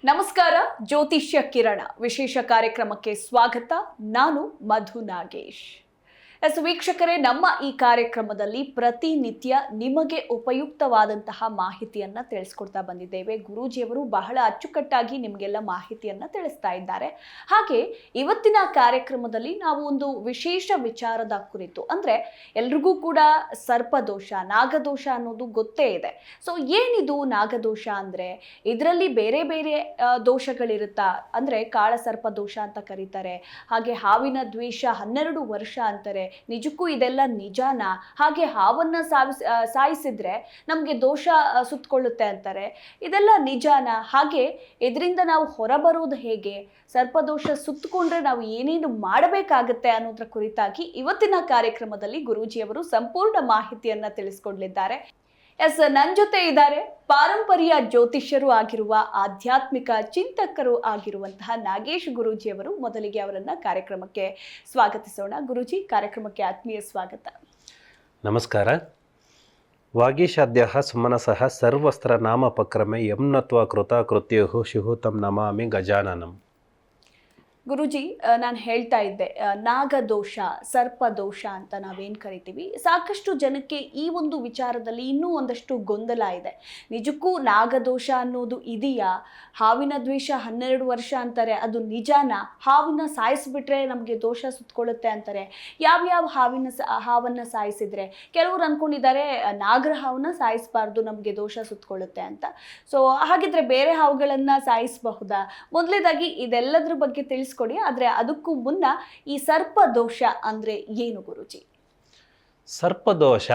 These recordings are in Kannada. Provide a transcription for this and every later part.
ನಮಸ್ಕಾರ. ಜ್ಯೋತಿಷ್ಯ ಕಿರಣ ವಿಶೇಷ ಕಾರ್ಯಕ್ರಮಕ್ಕೆ ಸ್ವಾಗತ. ನಾನು ಮಧು ನಾಗೇಶ್. ವೀಕ್ಷಕರೇ, ನಮ್ಮ ಈ ಕಾರ್ಯಕ್ರಮದಲ್ಲಿ ಪ್ರತಿನಿತ್ಯ ನಿಮಗೆ ಉಪಯುಕ್ತವಾದಂತಹ ಮಾಹಿತಿಯನ್ನ ತಿಳಿಸ್ಕೊಡ್ತಾ ಬಂದಿದ್ದೇವೆ. ಗುರೂಜಿಯವರು ಬಹಳ ಅಚ್ಚುಕಟ್ಟಾಗಿ ನಿಮಗೆಲ್ಲ ಮಾಹಿತಿಯನ್ನ ತಿಳಿಸ್ತಾ ಇದ್ದಾರೆ. ಹಾಗೆ ಇವತ್ತಿನ ಕಾರ್ಯಕ್ರಮದಲ್ಲಿ ನಾವು ಒಂದು ವಿಶೇಷ ವಿಚಾರದ ಕುರಿತು, ಅಂದ್ರೆ ಎಲ್ರಿಗೂ ಕೂಡ ಸರ್ಪದೋಷ, ನಾಗದೋಷ ಅನ್ನೋದು ಗೊತ್ತೇ ಇದೆ. ಸೊ ಏನಿದು ನಾಗದೋಷ ಅಂದ್ರೆ, ಇದರಲ್ಲಿ ಬೇರೆ ಬೇರೆ ದೋಷಗಳಿರುತ್ತಾ, ಅಂದ್ರೆ ಕಾಳ ಸರ್ಪ ದೋಷ ಅಂತ ಕರೀತಾರೆ. ಹಾಗೆ ಹಾವಿನ ದ್ವೇಷ 12 ವರ್ಷ ಅಂತಾರೆ. ನಿಜಕ್ಕೂ ಇದೆಲ್ಲ ನಿಜಾನ? ಹಾಗೆ ಹಾವನ್ನ ಸಾಯಿಸಿದ್ರೆ ನಮ್ಗೆ ದೋಷ ಸುತ್ತಕೊಳ್ಳುತ್ತೆ ಅಂತಾರೆ. ಇದೆಲ್ಲ ನಿಜಾನ? ಹಾಗೆ ಇದರಿಂದ ನಾವು ಹೊರಬರೋದು ಹೇಗೆ? ಸರ್ಪದೋಷ ಸುತ್ತಕೊಂಡ್ರೆ ನಾವು ಏನೇನು ಮಾಡಬೇಕಾಗತ್ತೆ ಅನ್ನೋದ್ರ ಕುರಿತಾಗಿ ಇವತ್ತಿನ ಕಾರ್ಯಕ್ರಮದಲ್ಲಿ ಗುರೂಜಿಯವರು ಸಂಪೂರ್ಣ ಮಾಹಿತಿಯನ್ನ ತಿಳಿಸ್ಕೊಡ್ಲಿದ್ದಾರೆ. ನನ್ನ ಜೊತೆ ಇದ್ದಾರೆ ಪಾರಂಪರ್ಯ ಜ್ಯೋತಿಷ್ಯರು ಆಗಿರುವ, ಆಧ್ಯಾತ್ಮಿಕ ಚಿಂತಕರು ಆಗಿರುವಂತಹ ನಾಗೇಶ್ ಗುರೂಜಿಯವರು. ಮೊದಲಿಗೆ ಅವರನ್ನ ಕಾರ್ಯಕ್ರಮಕ್ಕೆ ಸ್ವಾಗತಿಸೋಣ. ಗುರೂಜಿ, ಕಾರ್ಯಕ್ರಮಕ್ಕೆ ಆತ್ಮೀಯ ಸ್ವಾಗತ. ನಮಸ್ಕಾರ. ವಾಗೀಶಾದ್ಯ ಸುಮನಸಃ ಸರ್ವಸ್ತ್ರ ನಾಮಪಕ್ರಮೆ ಯಮ್ನತ್ವ ಕೃತ ಕೃತ್ಯು ಶಿಹುತಂ ನಮಾಮಿ ಗಜಾನನಂ. ಗುರೂಜಿ, ನಾನು ಹೇಳ್ತಾ ಇದ್ದೆ, ನಾಗದೋಷ, ಸರ್ಪದೋಷ ಅಂತ ನಾವೇನು ಕರಿತೀವಿ, ಸಾಕಷ್ಟು ಜನಕ್ಕೆ ಈ ಒಂದು ವಿಚಾರದಲ್ಲಿ ಇನ್ನೂ ಒಂದಷ್ಟು ಗೊಂದಲ ಇದೆ. ನಿಜಕ್ಕೂ ನಾಗದೋಷ ಅನ್ನೋದು ಇದೆಯಾ? ಹಾವಿನ ದ್ವೇಷ 12 ವರ್ಷ ಅಂತಾರೆ, ಅದು ನಿಜಾನ? ಹಾವನ್ನ ಸಾಯಿಸಿಬಿಟ್ರೆ ನಮಗೆ ದೋಷ ಸುತ್ತಕೊಳ್ಳುತ್ತೆ ಅಂತಾರೆ. ಯಾವ್ಯಾವ ಹಾವನ್ನ ಸಾಯಿಸಿದ್ರೆ? ಕೆಲವರು ಅನ್ಕೊಂಡಿದ್ದಾರೆ ನಾಗರ ಹಾವನ್ನ ಸಾಯಿಸಬಾರ್ದು, ನಮಗೆ ದೋಷ ಸುತ್ತಕೊಳ್ಳುತ್ತೆ ಅಂತ. ಸೊ ಹಾಗಿದ್ರೆ ಬೇರೆ ಹಾವುಗಳನ್ನ ಸಾಯಿಸಬಹುದಾ? ಮೊದಲೇದಾಗಿ ಇದೆಲ್ಲದ್ರ ಬಗ್ಗೆ ತಿಳಿಸ್ಕೊಡಿ. ಆದ್ರೆ ಅದಕ್ಕೂ ಮುನ್ನ ಈ ಸರ್ಪದೋಷ ಅಂದ್ರೆ ಏನು ಗುರುಜಿ? ಸರ್ಪದೋಷ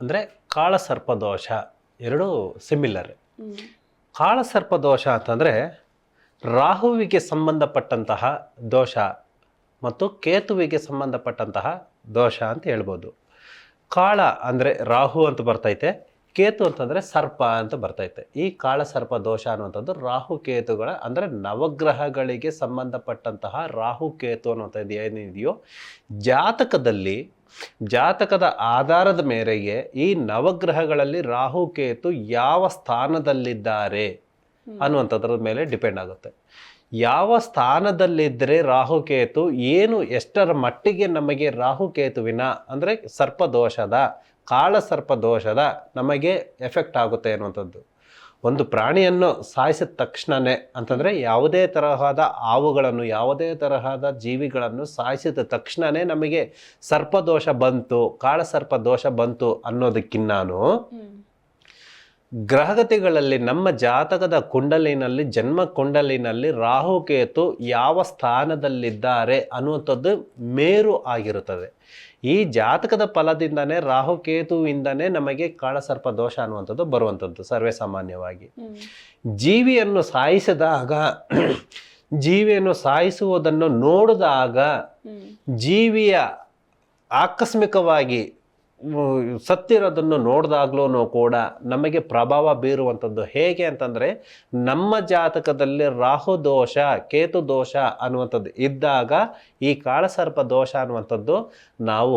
ಅಂದ್ರೆ ಕಾಳ ಸರ್ಪದೋಷ ಎರಡು ಸಿಮಿಲರ್. ಕಾಳ ಸರ್ಪದೋಷ ಅಂತಂದ್ರೆ ರಾಹುವಿಗೆ ಸಂಬಂಧಪಟ್ಟಂತಹ ದೋಷ ಮತ್ತು ಕೇತುವಿಗೆ ಸಂಬಂಧಪಟ್ಟಂತಹ ದೋಷ ಅಂತ ಹೇಳ್ಬೋದು. ಕಾಳ ಅಂದ್ರೆ ರಾಹು ಅಂತ ಬರ್ತೈತೆ, ಕೇತು ಅಂತಂದರೆ ಸರ್ಪ ಅಂತ ಬರ್ತೈತೆ. ಈ ಕಾಳ ಸರ್ಪ ದೋಷ ಅನ್ನುವಂಥದ್ದು ರಾಹು ಕೇತುಗಳ ಅಂದರೆ ನವಗ್ರಹಗಳಿಗೆ ಸಂಬಂಧಪಟ್ಟಂತಹ ರಾಹು ಕೇತು ಅನ್ನುವಂಥದ್ದು ಏನಿದೆಯೋ, ಜಾತಕದ ಆಧಾರದ ಮೇರೆಗೆ ಈ ನವಗ್ರಹಗಳಲ್ಲಿ ರಾಹು ಕೇತು ಯಾವ ಸ್ಥಾನದಲ್ಲಿದ್ದಾರೆ ಅನ್ನುವಂಥದ್ರ ಮೇಲೆ ಡಿಪೆಂಡ್ ಆಗುತ್ತೆ. ಯಾವ ಸ್ಥಾನದಲ್ಲಿದ್ದರೆ ರಾಹುಕೇತು ಏನು, ಎಷ್ಟರ ಮಟ್ಟಿಗೆ ನಮಗೆ ರಾಹುಕೇತುವಿನ ಅಂದರೆ ಸರ್ಪದೋಷದ, ಕಾಳ ಸರ್ಪದೋಷದ ನಮಗೆ ಎಫೆಕ್ಟ್ ಆಗುತ್ತೆ ಅನ್ನುವಂಥದ್ದು. ಒಂದು ಪ್ರಾಣಿಯನ್ನು ಸಾಯಿಸಿದ ತಕ್ಷಣವೇ ಅಂತಂದರೆ, ಯಾವುದೇ ತರಹದ ಹಾವುಗಳನ್ನು, ಯಾವುದೇ ತರಹದ ಜೀವಿಗಳನ್ನು ಸಾಯಿಸಿದ ತಕ್ಷಣವೇ ನಮಗೆ ಸರ್ಪದೋಷ ಬಂತು, ಕಾಳ ಸರ್ಪದೋಷ ಬಂತು ಅನ್ನೋದಕ್ಕಿನ್ನಾನು ಗ್ರಹಗತಿಗಳಲ್ಲಿ ನಮ್ಮ ಜಾತಕದ ಕುಂಡಲಿನಲ್ಲಿ, ಜನ್ಮ ಕುಂಡಲಿನಲ್ಲಿ ರಾಹುಕೇತು ಯಾವ ಸ್ಥಾನದಲ್ಲಿದ್ದಾರೆ ಅನ್ನುವಂಥದ್ದು ಮೇರು ಆಗಿರುತ್ತದೆ. ಈ ಜಾತಕದ ಫಲದಿಂದನೇ ರಾಹುಕೇತುವಿಂದನೇ ನಮಗೆ ಕಾಳಸರ್ಪ ದೋಷ ಅನ್ನುವಂಥದ್ದು ಬರುವಂಥದ್ದು ಸರ್ವೇ ಸಾಮಾನ್ಯವಾಗಿ. ಜೀವಿಯನ್ನು ಸಾಯಿಸುವುದನ್ನು ನೋಡಿದಾಗ ಜೀವಿಯ ಆಕಸ್ಮಿಕವಾಗಿ ಸತ್ತಿರೋದನ್ನು ನೋಡಿದಾಗ್ಲೂ ಕೂಡ ನಮಗೆ ಪ್ರಭಾವ ಬೀರುವಂಥದ್ದು ಹೇಗೆ ಅಂತಂದರೆ, ನಮ್ಮ ಜಾತಕದಲ್ಲಿ ರಾಹು ದೋಷ, ಕೇತು ದೋಷ ಅನ್ನುವಂಥದ್ದು ಇದ್ದಾಗ ಈ ಕಾಳಸರ್ಪ ದೋಷ ಅನ್ನುವಂಥದ್ದು ನಾವು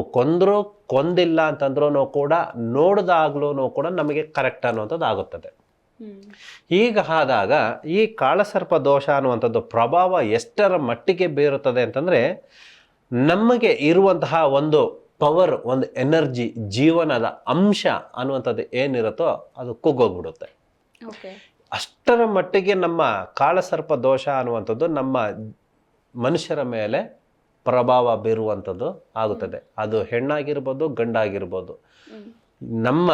ಕೊಂದಿಲ್ಲ ಅಂತಂದ್ರೂ ಕೂಡ ನೋಡಿದಾಗ್ಲೂ ಕೂಡ ನಮಗೆ ಕರೆಕ್ಟ್ ಅನ್ನುವಂಥದ್ದು ಆಗುತ್ತದೆ. ಈಗ ಆದಾಗ ಈ ಕಾಳಸರ್ಪ ದೋಷ ಅನ್ನುವಂಥದ್ದು ಪ್ರಭಾವ ಎಷ್ಟರ ಮಟ್ಟಿಗೆ ಬೀರುತ್ತದೆ ಅಂತಂದರೆ, ನಮಗೆ ಇರುವಂತಹ ಒಂದು ಪವರ್, ಒಂದು ಎನರ್ಜಿ, ಜೀವನದ ಅಂಶ ಅನ್ನುವಂಥದ್ದು ಏನಿರುತ್ತೋ ಅದು ಕುಗ್ಗೋಗ್ಬಿಡುತ್ತೆ. ಅಷ್ಟರ ಮಟ್ಟಿಗೆ ನಮ್ಮ ಕಾಳಸರ್ಪ ದೋಷ ಅನ್ನುವಂಥದ್ದು ನಮ್ಮ ಮನುಷ್ಯರ ಮೇಲೆ ಪ್ರಭಾವ ಬೀರುವಂಥದ್ದು ಆಗುತ್ತದೆ. ಅದು ಹೆಣ್ಣಾಗಿರ್ಬೋದು, ಗಂಡಾಗಿರ್ಬೋದು. ನಮ್ಮ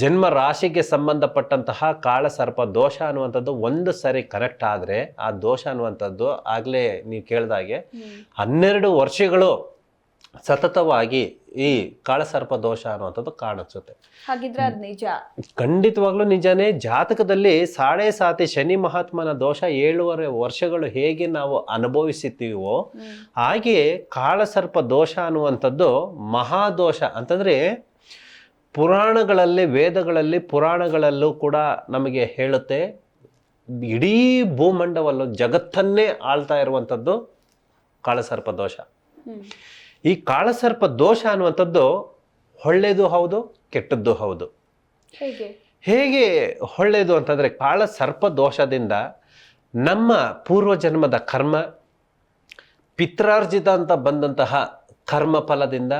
ಜನ್ಮ ರಾಶಿಗೆ ಸಂಬಂಧಪಟ್ಟಂತಹ ಕಾಳಸರ್ಪ ದೋಷ ಅನ್ನುವಂಥದ್ದು ಒಂದು ಸರಿ ಕನೆಕ್ಟ್ ಆದರೆ ಆ ದೋಷ ಅನ್ನುವಂಥದ್ದು ಆಗಲೇ ನೀವು ಕೇಳಿದಾಗೆ 12 ವರ್ಷಗಳು ಸತತವಾಗಿ ಈ ಕಾಳಸರ್ಪ ದೋಷ ಅನ್ನುವಂಥದ್ದು ಕಾಣಿಸುತ್ತೆ. ಹಾಗಿದ್ರೆ ಅದು ನಿಜ? ಖಂಡಿತವಾಗ್ಲೂ ನಿಜನೇ. ಜಾತಕದಲ್ಲಿ ಸಾಡೆ ಸಾತಿ ಶನಿ ಮಹಾತ್ಮನ ದೋಷ 7.5 ವರ್ಷಗಳು ಹೇಗೆ ನಾವು ಅನುಭವಿಸುತ್ತೀವೋ, ಹಾಗೆಯೇ ಕಾಳಸರ್ಪ ದೋಷ ಅನ್ನುವಂಥದ್ದು ಮಹಾದೋಷ ಅಂತಂದ್ರೆ ಪುರಾಣಗಳಲ್ಲಿ, ವೇದಗಳಲ್ಲಿ, ಪುರಾಣಗಳಲ್ಲೂ ಕೂಡ ನಮಗೆ ಹೇಳುತ್ತೆ. ಇಡೀ ಭೂಮಂಡವಲ್ಲೂ ಜಗತ್ತನ್ನೇ ಆಳ್ತಾ ಇರುವಂಥದ್ದು ಕಾಳಸರ್ಪ ದೋಷ. ಈ ಕಾಳಸರ್ಪ ದೋಷ ಅನ್ನುವಂಥದ್ದು ಒಳ್ಳೆಯದು ಹೌದು, ಕೆಟ್ಟದ್ದು ಹೌದು. ಹೇಗೆ ಒಳ್ಳೆಯದು ಅಂತಂದರೆ, ಕಾಳಸರ್ಪ ದೋಷದಿಂದ ನಮ್ಮ ಪೂರ್ವಜನ್ಮದ ಕರ್ಮ, ಪಿತ್ರಾರ್ಜಿತ ಅಂತ ಬಂದಂತಹ ಕರ್ಮ ಫಲದಿಂದ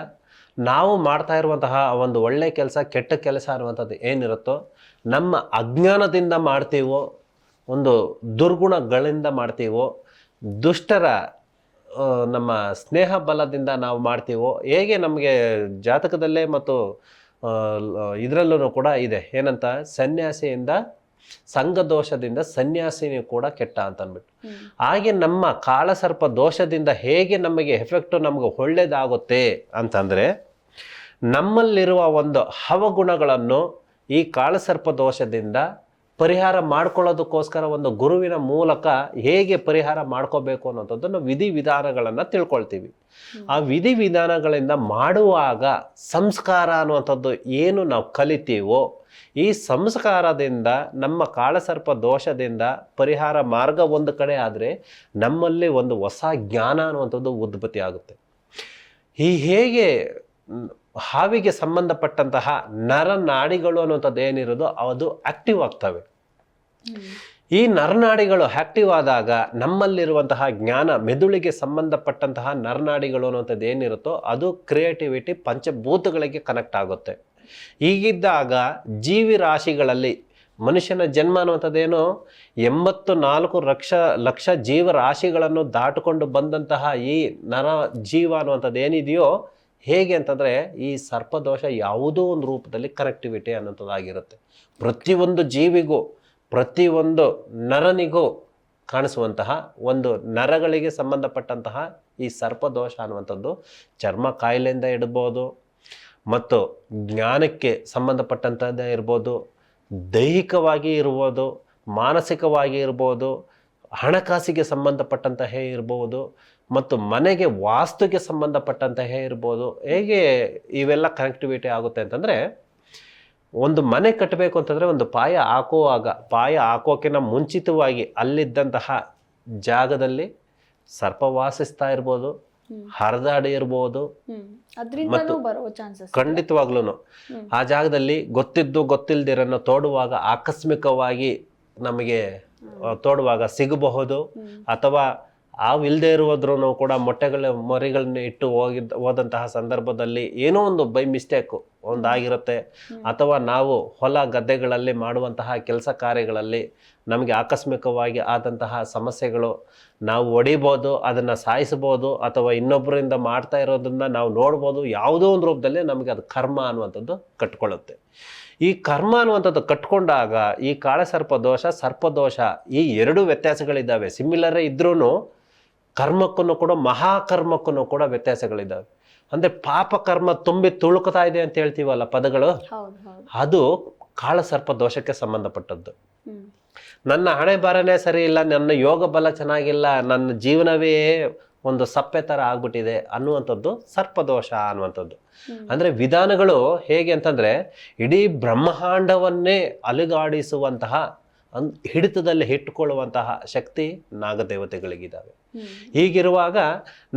ನಾವು ಮಾಡ್ತಾ ಇರುವಂತಹ ಒಂದು ಒಳ್ಳೆ ಕೆಲಸ ಕೆಟ್ಟ ಕೆಲಸ ಅನ್ನುವಂಥದ್ದು ಏನಿರುತ್ತೋ, ನಮ್ಮ ಅಜ್ಞಾನದಿಂದ ಮಾಡ್ತೀವೋ, ಒಂದು ದುರ್ಗುಣಗಳಿಂದ ಮಾಡ್ತೀವೋ, ದುಷ್ಟರ ನಮ್ಮ ಸ್ನೇಹ ಬಲದಿಂದ ನಾವು ಮಾಡ್ತೀವೋ, ಹೇಗೆ ನಮಗೆ ಜಾತಕದಲ್ಲೇ ಮತ್ತು ಇದರಲ್ಲೂ ಕೂಡ ಇದೆ ಏನಂತ, ಸನ್ಯಾಸಿಯಿಂದ ಸಂಘದೋಷದಿಂದ ಸನ್ಯಾಸಿನಿಯೂ ಕೂಡ ಕೆಟ್ಟ ಅಂತ ಅಂದ್ಬಿಟ್ಟು. ಹಾಗೆ ನಮ್ಮ ಕಾಳಸರ್ಪ ದೋಷದಿಂದ ಹೇಗೆ ನಮಗೆ ಎಫೆಕ್ಟು ನಮಗೆ ಒಳ್ಳೇದಾಗುತ್ತೆ ಅಂತಂದರೆ, ನಮ್ಮಲ್ಲಿರುವ ಒಂದು ಅವಗುಣಗಳನ್ನು ಈ ಕಾಳಸರ್ಪ ದೋಷದಿಂದ ಪರಿಹಾರ ಮಾಡ್ಕೊಳ್ಳೋದಕ್ಕೋಸ್ಕರ ಒಂದು ಗುರುವಿನ ಮೂಲಕ ಹೇಗೆ ಪರಿಹಾರ ಮಾಡ್ಕೋಬೇಕು ಅನ್ನೋಂಥದ್ದನ್ನು ವಿಧಿವಿಧಾನಗಳನ್ನು ತಿಳ್ಕೊಳ್ತೀವಿ. ಆ ವಿಧಿವಿಧಾನಗಳಿಂದ ಮಾಡುವಾಗ ಸಂಸ್ಕಾರ ಅನ್ನುವಂಥದ್ದು ಏನು ನಾವು ಕಲಿತೀವೋ, ಈ ಸಂಸ್ಕಾರದಿಂದ ನಮ್ಮ ಕಾಳಸರ್ಪ ದೋಷದಿಂದ ಪರಿಹಾರ ಮಾರ್ಗ ಒಂದು ಕಡೆ ಆದರೆ, ನಮ್ಮಲ್ಲಿ ಒಂದು ಹೊಸ ಜ್ಞಾನ ಅನ್ನುವಂಥದ್ದು ಉದ್ಭತಿ ಆಗುತ್ತೆ. ಈ ಹೇಗೆ ಹಾವಿಗೆ ಸಂಬಂಧಪಟ್ಟಂತಹ ನರನಾಡಿಗಳು ಅನ್ನುವಂಥದ್ದು ಏನಿರೋದು ಅದು ಆಕ್ಟಿವ್ ಆಗ್ತವೆ. ಈ ನರನಾಡಿಗಳು ಆಕ್ಟಿವ್ ಆದಾಗ ನಮ್ಮಲ್ಲಿರುವಂತಹ ಜ್ಞಾನ, ಮೆದುಳಿಗೆ ಸಂಬಂಧಪಟ್ಟಂತಹ ನರನಾಡಿಗಳು ಅನ್ನುವಂಥದ್ದು ಏನಿರುತ್ತೋ ಅದು ಕ್ರಿಯೇಟಿವಿಟಿ ಪಂಚಭೂತಗಳಿಗೆ ಕನೆಕ್ಟ್ ಆಗುತ್ತೆ. ಹೀಗಿದ್ದಾಗ ಜೀವಿ ರಾಶಿಗಳಲ್ಲಿ ಮನುಷ್ಯನ ಜನ್ಮ ಅನ್ನುವಂಥದ್ದೇನು 84 ಲಕ್ಷ ಜೀವರಾಶಿಗಳನ್ನು ದಾಟಿಕೊಂಡು ಬಂದಂತಹ ಈ ನರ ಜೀವ ಅನ್ನುವಂಥದ್ದು ಏನಿದೆಯೋ, ಹೇಗೆ ಅಂತಂದರೆ ಈ ಸರ್ಪದೋಷ ಯಾವುದೋ ಒಂದು ರೂಪದಲ್ಲಿ ಕನೆಕ್ಟಿವಿಟಿ ಅನ್ನೋಂಥದ್ದಾಗಿರುತ್ತೆ. ಪ್ರತಿಯೊಂದು ಜೀವಿಗೂ, ಪ್ರತಿಯೊಂದು ನರನಿಗೂ ಕಾಣಿಸುವಂತಹ ಒಂದು ನರಗಳಿಗೆ ಸಂಬಂಧಪಟ್ಟಂತಹ ಈ ಸರ್ಪದೋಷ ಅನ್ನುವಂಥದ್ದು ಚರ್ಮ ಕಾಯಿಲೆಯಿಂದ ಇಡ್ಬೋದು, ಮತ್ತು ಜ್ಞಾನಕ್ಕೆ ಸಂಬಂಧಪಟ್ಟಂಥದ್ದೇ ಇರ್ಬೋದು, ದೈಹಿಕವಾಗಿ ಇರ್ಬೋದು, ಮಾನಸಿಕವಾಗಿ ಇರ್ಬೋದು, ಹಣಕಾಸಿಗೆ ಸಂಬಂಧಪಟ್ಟಂತಹ ಇರ್ಬೋದು, ಮತ್ತು ಮನೆಗೆ ವಾಸ್ತುಗೆ ಸಂಬಂಧಪಟ್ಟಂತಹ ಇರ್ಬೋದು. ಹೇಗೆ ಇವೆಲ್ಲ ಕನೆಕ್ಟಿವಿಟಿ ಆಗುತ್ತೆ ಅಂತಂದರೆ, ಒಂದು ಮನೆ ಕಟ್ಟಬೇಕು ಅಂತಂದರೆ ಒಂದು ಪಾಯ ಹಾಕೋಕ್ಕಿಂತ ಮುಂಚಿತವಾಗಿ ಅಲ್ಲಿದ್ದಂತಹ ಜಾಗದಲ್ಲಿ ಸರ್ಪ ವಾಸಿಸ್ತಾ ಇರ್ಬೋದು, ಹರಿದಾಡಿ ಇರ್ಬೋದು, ಮತ್ತು ಖಂಡಿತವಾಗ್ಲೂ ಆ ಜಾಗದಲ್ಲಿ ಗೊತ್ತಿದ್ದು ಗೊತ್ತಿಲ್ದಿರನ್ನು ತೋಡುವಾಗ ಆಕಸ್ಮಿಕವಾಗಿ ನಮಗೆ ತೋಡುವಾಗ ಸಿಗಬಹುದು. ಅಥವಾ ಇಲ್ಲದೆ ಇರುವುದ್ರೂ ಕೂಡ ಮರಿಗಳನ್ನ ಇಟ್ಟು ಹೋದಂತಹ ಸಂದರ್ಭದಲ್ಲಿ ಏನೋ ಒಂದು ಬೈ ಮಿಸ್ಟೇಕು ಒಂದಾಗಿರುತ್ತೆ. ಅಥವಾ ನಾವು ಹೊಲ ಗದ್ದೆಗಳಲ್ಲಿ ಮಾಡುವಂತಹ ಕೆಲಸ ಕಾರ್ಯಗಳಲ್ಲಿ ನಮಗೆ ಆಕಸ್ಮಿಕವಾಗಿ ಆದಂತಹ ಸಮಸ್ಯೆಗಳು, ನಾವು ಹೊಡಿಬೋದು, ಅದನ್ನು ಸಾಯಿಸ್ಬೋದು, ಅಥವಾ ಇನ್ನೊಬ್ಬರಿಂದ ಮಾಡ್ತಾ ಇರೋದನ್ನ ನಾವು ನೋಡ್ಬೋದು. ಯಾವುದೋ ಒಂದು ರೂಪದಲ್ಲಿ ನಮಗೆ ಅದು ಕರ್ಮ ಅನ್ನುವಂಥದ್ದು ಕಟ್ಕೊಳ್ಳುತ್ತೆ. ಈ ಕರ್ಮ ಅನ್ನುವಂಥದ್ದು ಕಟ್ಕೊಂಡಾಗ ಈ ಕಾಳಸರ್ಪ ದೋಷ, ಸರ್ಪದೋಷ ಈ ಎರಡು ವ್ಯತ್ಯಾಸಗಳಿದ್ದಾವೆ. ಸಿಮಿಲರೇ ಇದ್ರೂ ಕರ್ಮಕ್ಕೂ ಕೂಡ ಮಹಾಕರ್ಮಕ್ಕೂ ಕೂಡ ವ್ಯತ್ಯಾಸಗಳಿದ್ದಾವೆ. ಅಂದರೆ ಪಾಪ ಕರ್ಮ ತುಂಬಿ ತುಳುಕ್ತಾ ಇದೆ ಅಂತ ಹೇಳ್ತೀವಲ್ಲ ಪದಗಳು, ಅದು ಕಾಳಸರ್ಪ ದೋಷಕ್ಕೆ ಸಂಬಂಧಪಟ್ಟದ್ದು. ನನ್ನ ಹಣೆ ಬರನೇ ಸರಿ ಇಲ್ಲ, ನನ್ನ ಯೋಗ ಬಲ ಚೆನ್ನಾಗಿಲ್ಲ, ನನ್ನ ಜೀವನವೇ ಒಂದು ಸಪ್ಪೆ ಥರ ಆಗ್ಬಿಟ್ಟಿದೆ ಅನ್ನುವಂಥದ್ದು ಸರ್ಪದೋಷ ಅನ್ನುವಂಥದ್ದು. ಅಂದರೆ ವಿಧಾನಗಳು ಹೇಗೆ ಅಂತಂದರೆ, ಇಡೀ ಬ್ರಹ್ಮಾಂಡವನ್ನೇ ಅಲುಗಾಡಿಸುವಂತಹ ಹಿಡಿತದಲ್ಲಿ ಇಟ್ಟುಕೊಳ್ಳುವಂತಹ ಶಕ್ತಿ ನಾಗದೇವತೆಗಳಿಗಿದ್ದಾವೆ. ಹೀಗಿರುವಾಗ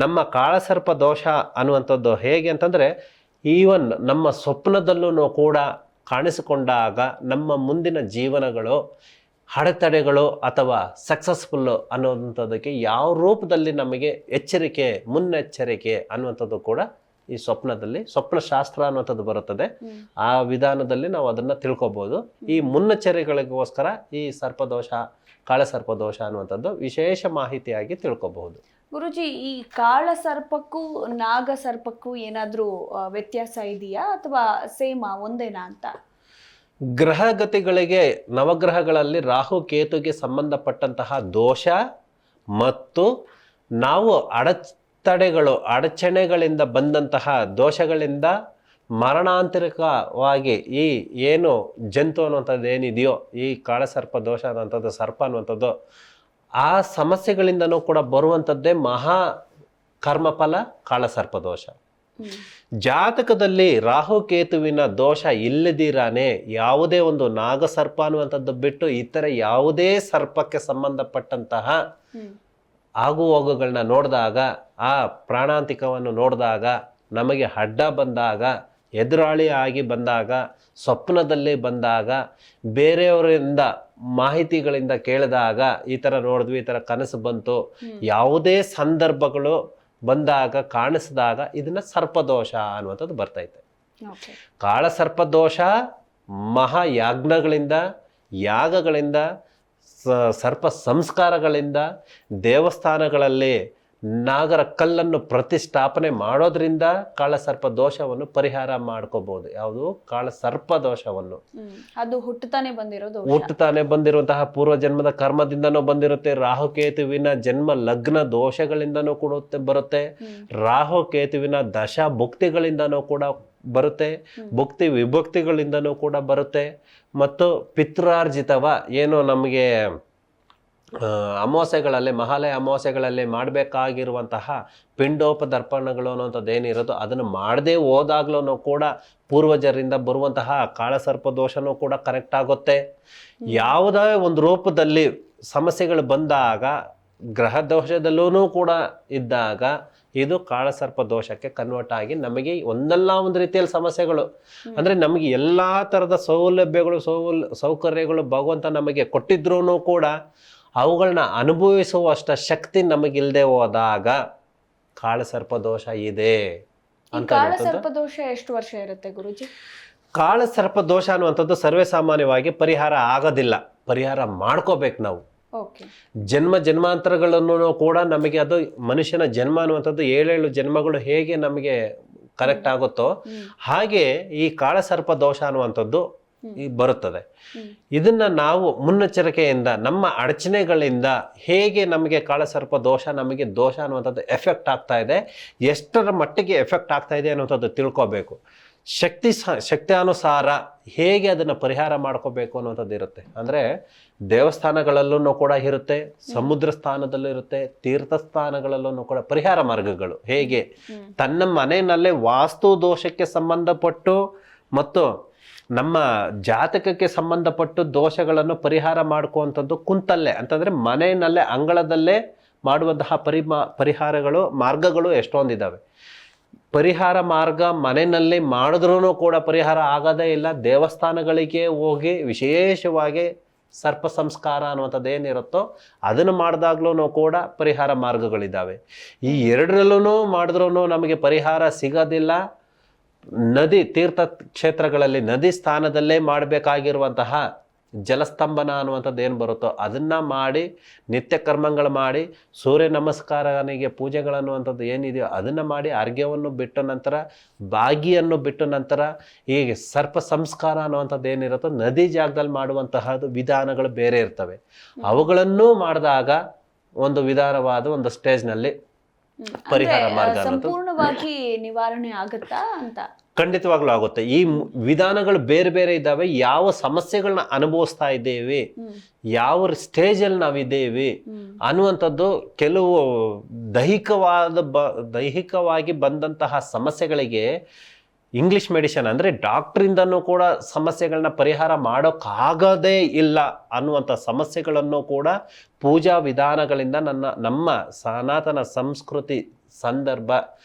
ನಮ್ಮ ಕಾಳಸರ್ಪ ದೋಷ ಅನ್ನುವಂಥದ್ದು ಹೇಗೆ ಅಂತಂದರೆ, ಈವನ್ ನಮ್ಮ ಸ್ವಪ್ನದಲ್ಲೂ ಕೂಡ ಕಾಣಿಸಿಕೊಂಡಾಗ ನಮ್ಮ ಮುಂದಿನ ಜೀವನಗಳು, ಅಡೆತಡೆಗಳು ಅಥವಾ ಸಕ್ಸಸ್ಫುಲ್ಲು ಅನ್ನುವಂಥದ್ದಕ್ಕೆ ಯಾವ ರೂಪದಲ್ಲಿ ನಮಗೆ ಎಚ್ಚರಿಕೆ, ಮುನ್ನೆಚ್ಚರಿಕೆ ಅನ್ನುವಂಥದ್ದು ಕೂಡ ಈ ಸ್ವಪ್ನಶಾಸ್ತ್ರ ಅನ್ನುವಂಥದ್ದು ಬರುತ್ತದೆ. ಆ ವಿಧಾನದಲ್ಲಿ ನಾವು ಅದನ್ನು ತಿಳ್ಕೊಬೋದು. ಈ ಮುನ್ನೆಚ್ಚರಿಕೆಗಳಿಗೋಸ್ಕರ ಈ ಸರ್ಪದೋಷ, ಕಾಳಸರ್ಪದೋಷ ಅನ್ನುವಂಥದ್ದು ವಿಶೇಷ ಮಾಹಿತಿಯಾಗಿ ತಿಳ್ಕೊಬಹುದು. ಗುರುಜಿ, ಈ ಕಾಳಸರ್ಪಕ್ಕೂ ನಾಗಸರ್ಪಕ್ಕೂ ಏನಾದರೂ ವ್ಯತ್ಯಾಸ ಇದೆಯಾ ಅಥವಾ ಸೇಮಾ ಒಂದೇನಾ ಅಂತ? ಗ್ರಹಗತಿಗಳಿಗೆ, ನವಗ್ರಹಗಳಲ್ಲಿ ರಾಹು ಕೇತುಗೆ ಸಂಬಂಧಪಟ್ಟಂತಹ ದೋಷ ಮತ್ತು ನಾವು ಅಡಚಣೆಗಳಿಂದ ಬಂದಂತಹ ದೋಷಗಳಿಂದ ಮರಣಾಂತರಿಕವಾಗಿ ಈ ಏನು ಜಂತು ಅನ್ನುವಂಥದ್ದು ಏನಿದೆಯೋ, ಈ ಕಾಳಸರ್ಪ ದೋಷ ಅನ್ನುವಂಥದ್ದು, ಸರ್ಪ ಅನ್ನುವಂಥದ್ದು, ಆ ಸಮಸ್ಯೆಗಳಿಂದನೂ ಕೂಡ ಬರುವಂಥದ್ದೇ ಮಹಾ ಕರ್ಮಫಲ ಕಾಳಸರ್ಪ ದೋಷ. ಜಾತಕದಲ್ಲಿ ರಾಹುಕೇತುವಿನ ದೋಷ ಇಲ್ಲದಿರಾನೆ ಯಾವುದೇ ಒಂದು ನಾಗಸರ್ಪ ಅನ್ನುವಂಥದ್ದು ಬಿಟ್ಟು ಇತರ ಯಾವುದೇ ಸರ್ಪಕ್ಕೆ ಸಂಬಂಧಪಟ್ಟಂತಹ ಆಗು ಹೋಗುಗಳನ್ನ ನೋಡಿದಾಗ, ಆ ಪ್ರಾಣಾಂತಿಕವನ್ನು ನೋಡಿದಾಗ, ನಮಗೆ ಅಡ್ಡ ಬಂದಾಗ ಎದುರಾಳಿ ಆಗಿ ಬಂದಾಗ, ಸ್ವಪ್ನದಲ್ಲಿ ಬಂದಾಗ, ಬೇರೆಯವರಿಂದ ಮಾಹಿತಿಗಳಿಂದ ಕೇಳಿದಾಗ ಈ ಥರ ನೋಡಿದ್ವಿ, ಈ ಥರ ಕನಸು ಬಂತು, ಯಾವುದೇ ಸಂದರ್ಭಗಳು ಬಂದಾಗ ಕಾಣಿಸಿದಾಗ ಇದನ್ನ ಸರ್ಪದೋಷ ಅನ್ನುವಂಥದ್ದು ಬರ್ತೈತೆ. ಕಾಳ ಸರ್ಪದೋಷ ಮಹಾಯಾಜ್ಞಗಳಿಂದ, ಯಾಗಗಳಿಂದ, ಸರ್ಪ ಸಂಸ್ಕಾರಗಳಿಂದ, ದೇವಸ್ಥಾನಗಳಲ್ಲಿ ನಾಗರ ಕಲ್ಲನ್ನು ಪ್ರತಿಷ್ಠಾಪನೆ ಮಾಡೋದ್ರಿಂದ ಕಾಳಸರ್ಪ ದೋಷವನ್ನು ಪರಿಹಾರ ಮಾಡ್ಕೋಬಹುದು. ಯಾವುದು? ಕಾಳಸರ್ಪ ದೋಷವನ್ನು. ಅದು ಹುಟ್ಟುತ್ತಾನೆ ಬಂದಿರುವಂತಹ ಪೂರ್ವ ಜನ್ಮದ ಕರ್ಮದಿಂದನೂ ಬಂದಿರುತ್ತೆ. ರಾಹುಕೇತುವಿನ ಜನ್ಮ ಲಗ್ನ ದೋಷಗಳಿಂದನೂ ಕೂಡ ಬರುತ್ತೆ. ರಾಹುಕೇತುವಿನ ದಶ ಭುಕ್ತಿಗಳಿಂದನೂ ಕೂಡ ಬರುತ್ತೆ. ಭುಕ್ತಿ ವಿಭಕ್ತಿಗಳಿಂದನೂ ಕೂಡ ಬರುತ್ತೆ. ಮತ್ತು ಪಿತೃರ್ಜಿತವ ಏನು ನಮಗೆ ಅಮಾವಾಸ್ಯೆಗಳಲ್ಲಿ, ಮಹಾಲಯ ಅಮಾವಾಸ್ಯೆಗಳಲ್ಲಿ ಮಾಡಬೇಕಾಗಿರುವಂತಹ ಪಿಂಡೋಪದರ್ಪಣಗಳು ಅನ್ನೋಂಥದ್ದು ಏನಿರೋದು ಅದನ್ನು ಮಾಡದೇ ಹೋದಾಗ್ಲೂ ಕೂಡ ಪೂರ್ವಜರಿಂದ ಬರುವಂತಹ ಕಾಳಸರ್ಪ ದೋಷನೂ ಕೂಡ ಕನೆಕ್ಟ್ ಆಗುತ್ತೆ. ಯಾವುದೇ ಒಂದು ರೂಪದಲ್ಲಿ ಸಮಸ್ಯೆಗಳು ಬಂದಾಗ, ಗ್ರಹ ದೋಷದಲ್ಲೂ ಕೂಡ ಇದ್ದಾಗ ಇದು ಕಾಳಸರ್ಪ ದೋಷಕ್ಕೆ ಕನ್ವರ್ಟ್ ಆಗಿ ನಮಗೆ ಒಂದಲ್ಲ ಒಂದು ರೀತಿಯಲ್ಲಿ ಸಮಸ್ಯೆಗಳು, ಅಂದರೆ ನಮಗೆ ಎಲ್ಲ ಥರದ ಸೌಲಭ್ಯಗಳು, ಸೌಕರ್ಯಗಳು ಭಗವಂತ ನಮಗೆ ಕೊಟ್ಟಿದ್ರೂ ಕೂಡ ಅವುಗಳನ್ನ ಅನುಭವಿಸುವಷ್ಟ ಶಕ್ತಿ ನಮಗಿಲ್ಲದೆ ಹೋದಾಗ ಕಾಳಸರ್ಪ ದೋಷ ಇದೆ ಅಂತ. ಕಾಳಸರ್ಪ ದೋಷ ಎಷ್ಟು ವರ್ಷ ಇರುತ್ತೆ ಗುರುಜಿ? ಕಾಳಸರ್ಪ ದೋಷ ಅನ್ನುವಂಥದ್ದು ಸರ್ವೇ ಸಾಮಾನ್ಯವಾಗಿ ಪರಿಹಾರ ಆಗೋದಿಲ್ಲ, ಪರಿಹಾರ ಮಾಡ್ಕೋಬೇಕು ನಾವು. ಜನ್ಮಾಂತರಗಳನ್ನು ಕೂಡ ನಮಗೆ ಅದು ಮನುಷ್ಯನ ಜನ್ಮ ಅನ್ನುವಂಥದ್ದು 7 ಜನ್ಮಗಳು ಹೇಗೆ ನಮಗೆ ಕನೆಕ್ಟ್ ಆಗುತ್ತೋ ಹಾಗೆ ಈ ಕಾಳಸರ್ಪ ದೋಷ ಅನ್ನುವಂಥದ್ದು ಬರುತ್ತದೆ. ಇದನ್ನ ನಾವು ಮುನ್ನೆಚ್ಚರಿಕೆಯಿಂದ, ನಮ್ಮ ಅಡಚಣೆಗಳಿಂದ ಹೇಗೆ ನಮಗೆ ಕಾಳಸರ್ಪ ದೋಷ, ನಮಗೆ ದೋಷ ಅನ್ನುವಂಥದ್ದು ಎಫೆಕ್ಟ್ ಆಗ್ತಾ ಇದೆ, ಎಷ್ಟರ ಮಟ್ಟಿಗೆ ಎಫೆಕ್ಟ್ ಆಗ್ತಾ ಇದೆ ಅನ್ನುವಂಥದ್ದು ತಿಳ್ಕೊಬೇಕು. ಶಕ್ತಿಯಾನುಸಾರ ಹೇಗೆ ಅದನ್ನು ಪರಿಹಾರ ಮಾಡ್ಕೋಬೇಕು ಅನ್ನೋಂಥದ್ದು ಇರುತ್ತೆ. ಅಂದರೆ ದೇವಸ್ಥಾನಗಳಲ್ಲೂ ಕೂಡ ಇರುತ್ತೆ, ಸಮುದ್ರ ಸ್ಥಾನದಲ್ಲೂ ಇರುತ್ತೆ, ತೀರ್ಥ ಸ್ಥಾನಗಳಲ್ಲೂ ಕೂಡ ಪರಿಹಾರ ಮಾರ್ಗಗಳು ಹೇಗೆ ತನ್ನ ಮನೆಯಲ್ಲೇ ವಾಸ್ತು ದೋಷಕ್ಕೆ ಸಂಬಂಧಪಟ್ಟು ಮತ್ತು ನಮ್ಮ ಜಾತಕಕ್ಕೆ ಸಂಬಂಧಪಟ್ಟು ದೋಷಗಳನ್ನು ಪರಿಹಾರ ಮಾಡ್ಕೋವಂಥದ್ದು ಕುಂತಲ್ಲೇ, ಅಂತಂದರೆ ಮನೆಯಲ್ಲೇ ಅಂಗಳದಲ್ಲೇ ಮಾಡುವಂತಹ ಪರಿಹಾರಗಳು ಮಾರ್ಗಗಳು ಎಷ್ಟೊಂದಿದ್ದಾವೆ. ಪರಿಹಾರ ಮಾರ್ಗ ಮನೆಯಲ್ಲಿ ಮಾಡಿದ್ರೂ ಕೂಡ ಪರಿಹಾರ ಆಗೋದೇ ಇಲ್ಲ. ದೇವಸ್ಥಾನಗಳಿಗೆ ಹೋಗಿ ವಿಶೇಷವಾಗಿ ಸರ್ಪ ಸಂಸ್ಕಾರ ಅನ್ನುವಂಥದ್ದು ಏನಿರುತ್ತೋ ಅದನ್ನು ಮಾಡಿದಾಗ್ಲೂ ಕೂಡ ಪರಿಹಾರ ಮಾರ್ಗಗಳಿದ್ದಾವೆ. ಈ ಎರಡರಲ್ಲೂ ಮಾಡಿದ್ರೂ ನಮಗೆ ಪರಿಹಾರ ಸಿಗೋದಿಲ್ಲ. ನದಿ ತೀರ್ಥ ಕ್ಷೇತ್ರಗಳಲ್ಲಿ ನದಿ ಸ್ಥಾನದಲ್ಲೇ ಮಾಡಬೇಕಾಗಿರುವಂತಹ ಜಲಸ್ತಂಭನ ಅನ್ನುವಂಥದ್ದು ಏನು ಬರುತ್ತೋ ಅದನ್ನು ಮಾಡಿ, ನಿತ್ಯ ಕರ್ಮಗಳು ಮಾಡಿ, ಸೂರ್ಯ ನಮಸ್ಕಾರನಿಗೆ ಪೂಜೆಗಳನ್ನುವಂಥದ್ದು ಏನಿದೆಯೋ ಅದನ್ನು ಮಾಡಿ, ಅರ್ಘ್ಯವನ್ನು ಬಿಟ್ಟ ನಂತರ, ಬಾಗಿಯನ್ನು ಬಿಟ್ಟ ನಂತರ ಈ ಸರ್ಪ ಸಂಸ್ಕಾರ ಅನ್ನುವಂಥದ್ದು ಏನಿರುತ್ತೋ ನದಿ ಜಾಗದಲ್ಲಿ ಮಾಡುವಂತಹದ್ದು ವಿಧಾನಗಳು ಬೇರೆ ಇರ್ತವೆ. ಅವುಗಳನ್ನೂ ಮಾಡಿದಾಗ ಒಂದು ವಿಧಾನವಾದ ಒಂದು ಸ್ಟೇಜ್ನಲ್ಲಿ ಪರಿಹಾರ ಮಾರ್ಗ ಸಂಪೂರ್ಣವಾಗಿ ನಿವಾರಣೆ ಆಗುತ್ತಾ ಅಂತ? ಖಂಡಿತವಾಗ್ಲೂ ಆಗುತ್ತೆ. ಈ ವಿಧಾನಗಳು ಬೇರೆ ಬೇರೆ ಇದ್ದಾವೆ. ಯಾವ ಸಮಸ್ಯೆಗಳನ್ನ ಅನುಭವಿಸ್ತಾ ಇದ್ದೇವೆ, ಯಾವ ಸ್ಟೇಜಲ್ಲಿ ನಾವಿದ್ದೇವೆ ಅನ್ನುವಂಥದ್ದು, ಕೆಲವು ದೈಹಿಕವಾಗಿ ಬಂದಂತಹ ಸಮಸ್ಯೆಗಳಿಗೆ ಇಂಗ್ಲಿಷ್ ಮೆಡಿಸಿನ್ ಅಂದರೆ ಡಾಕ್ಟ್ರಿಂದನೂ ಕೂಡ ಸಮಸ್ಯೆಗಳನ್ನ ಪರಿಹಾರ ಮಾಡೋಕ್ಕಾಗದೇ ಇಲ್ಲ ಅನ್ನುವಂಥ ಸಮಸ್ಯೆಗಳನ್ನು ಕೂಡ ಪೂಜಾ ವಿಧಾನಗಳಿಂದ ನಮ್ಮ ಸನಾತನ ಸಂಸ್ಕೃತಿ, ಸಂದರ್ಭ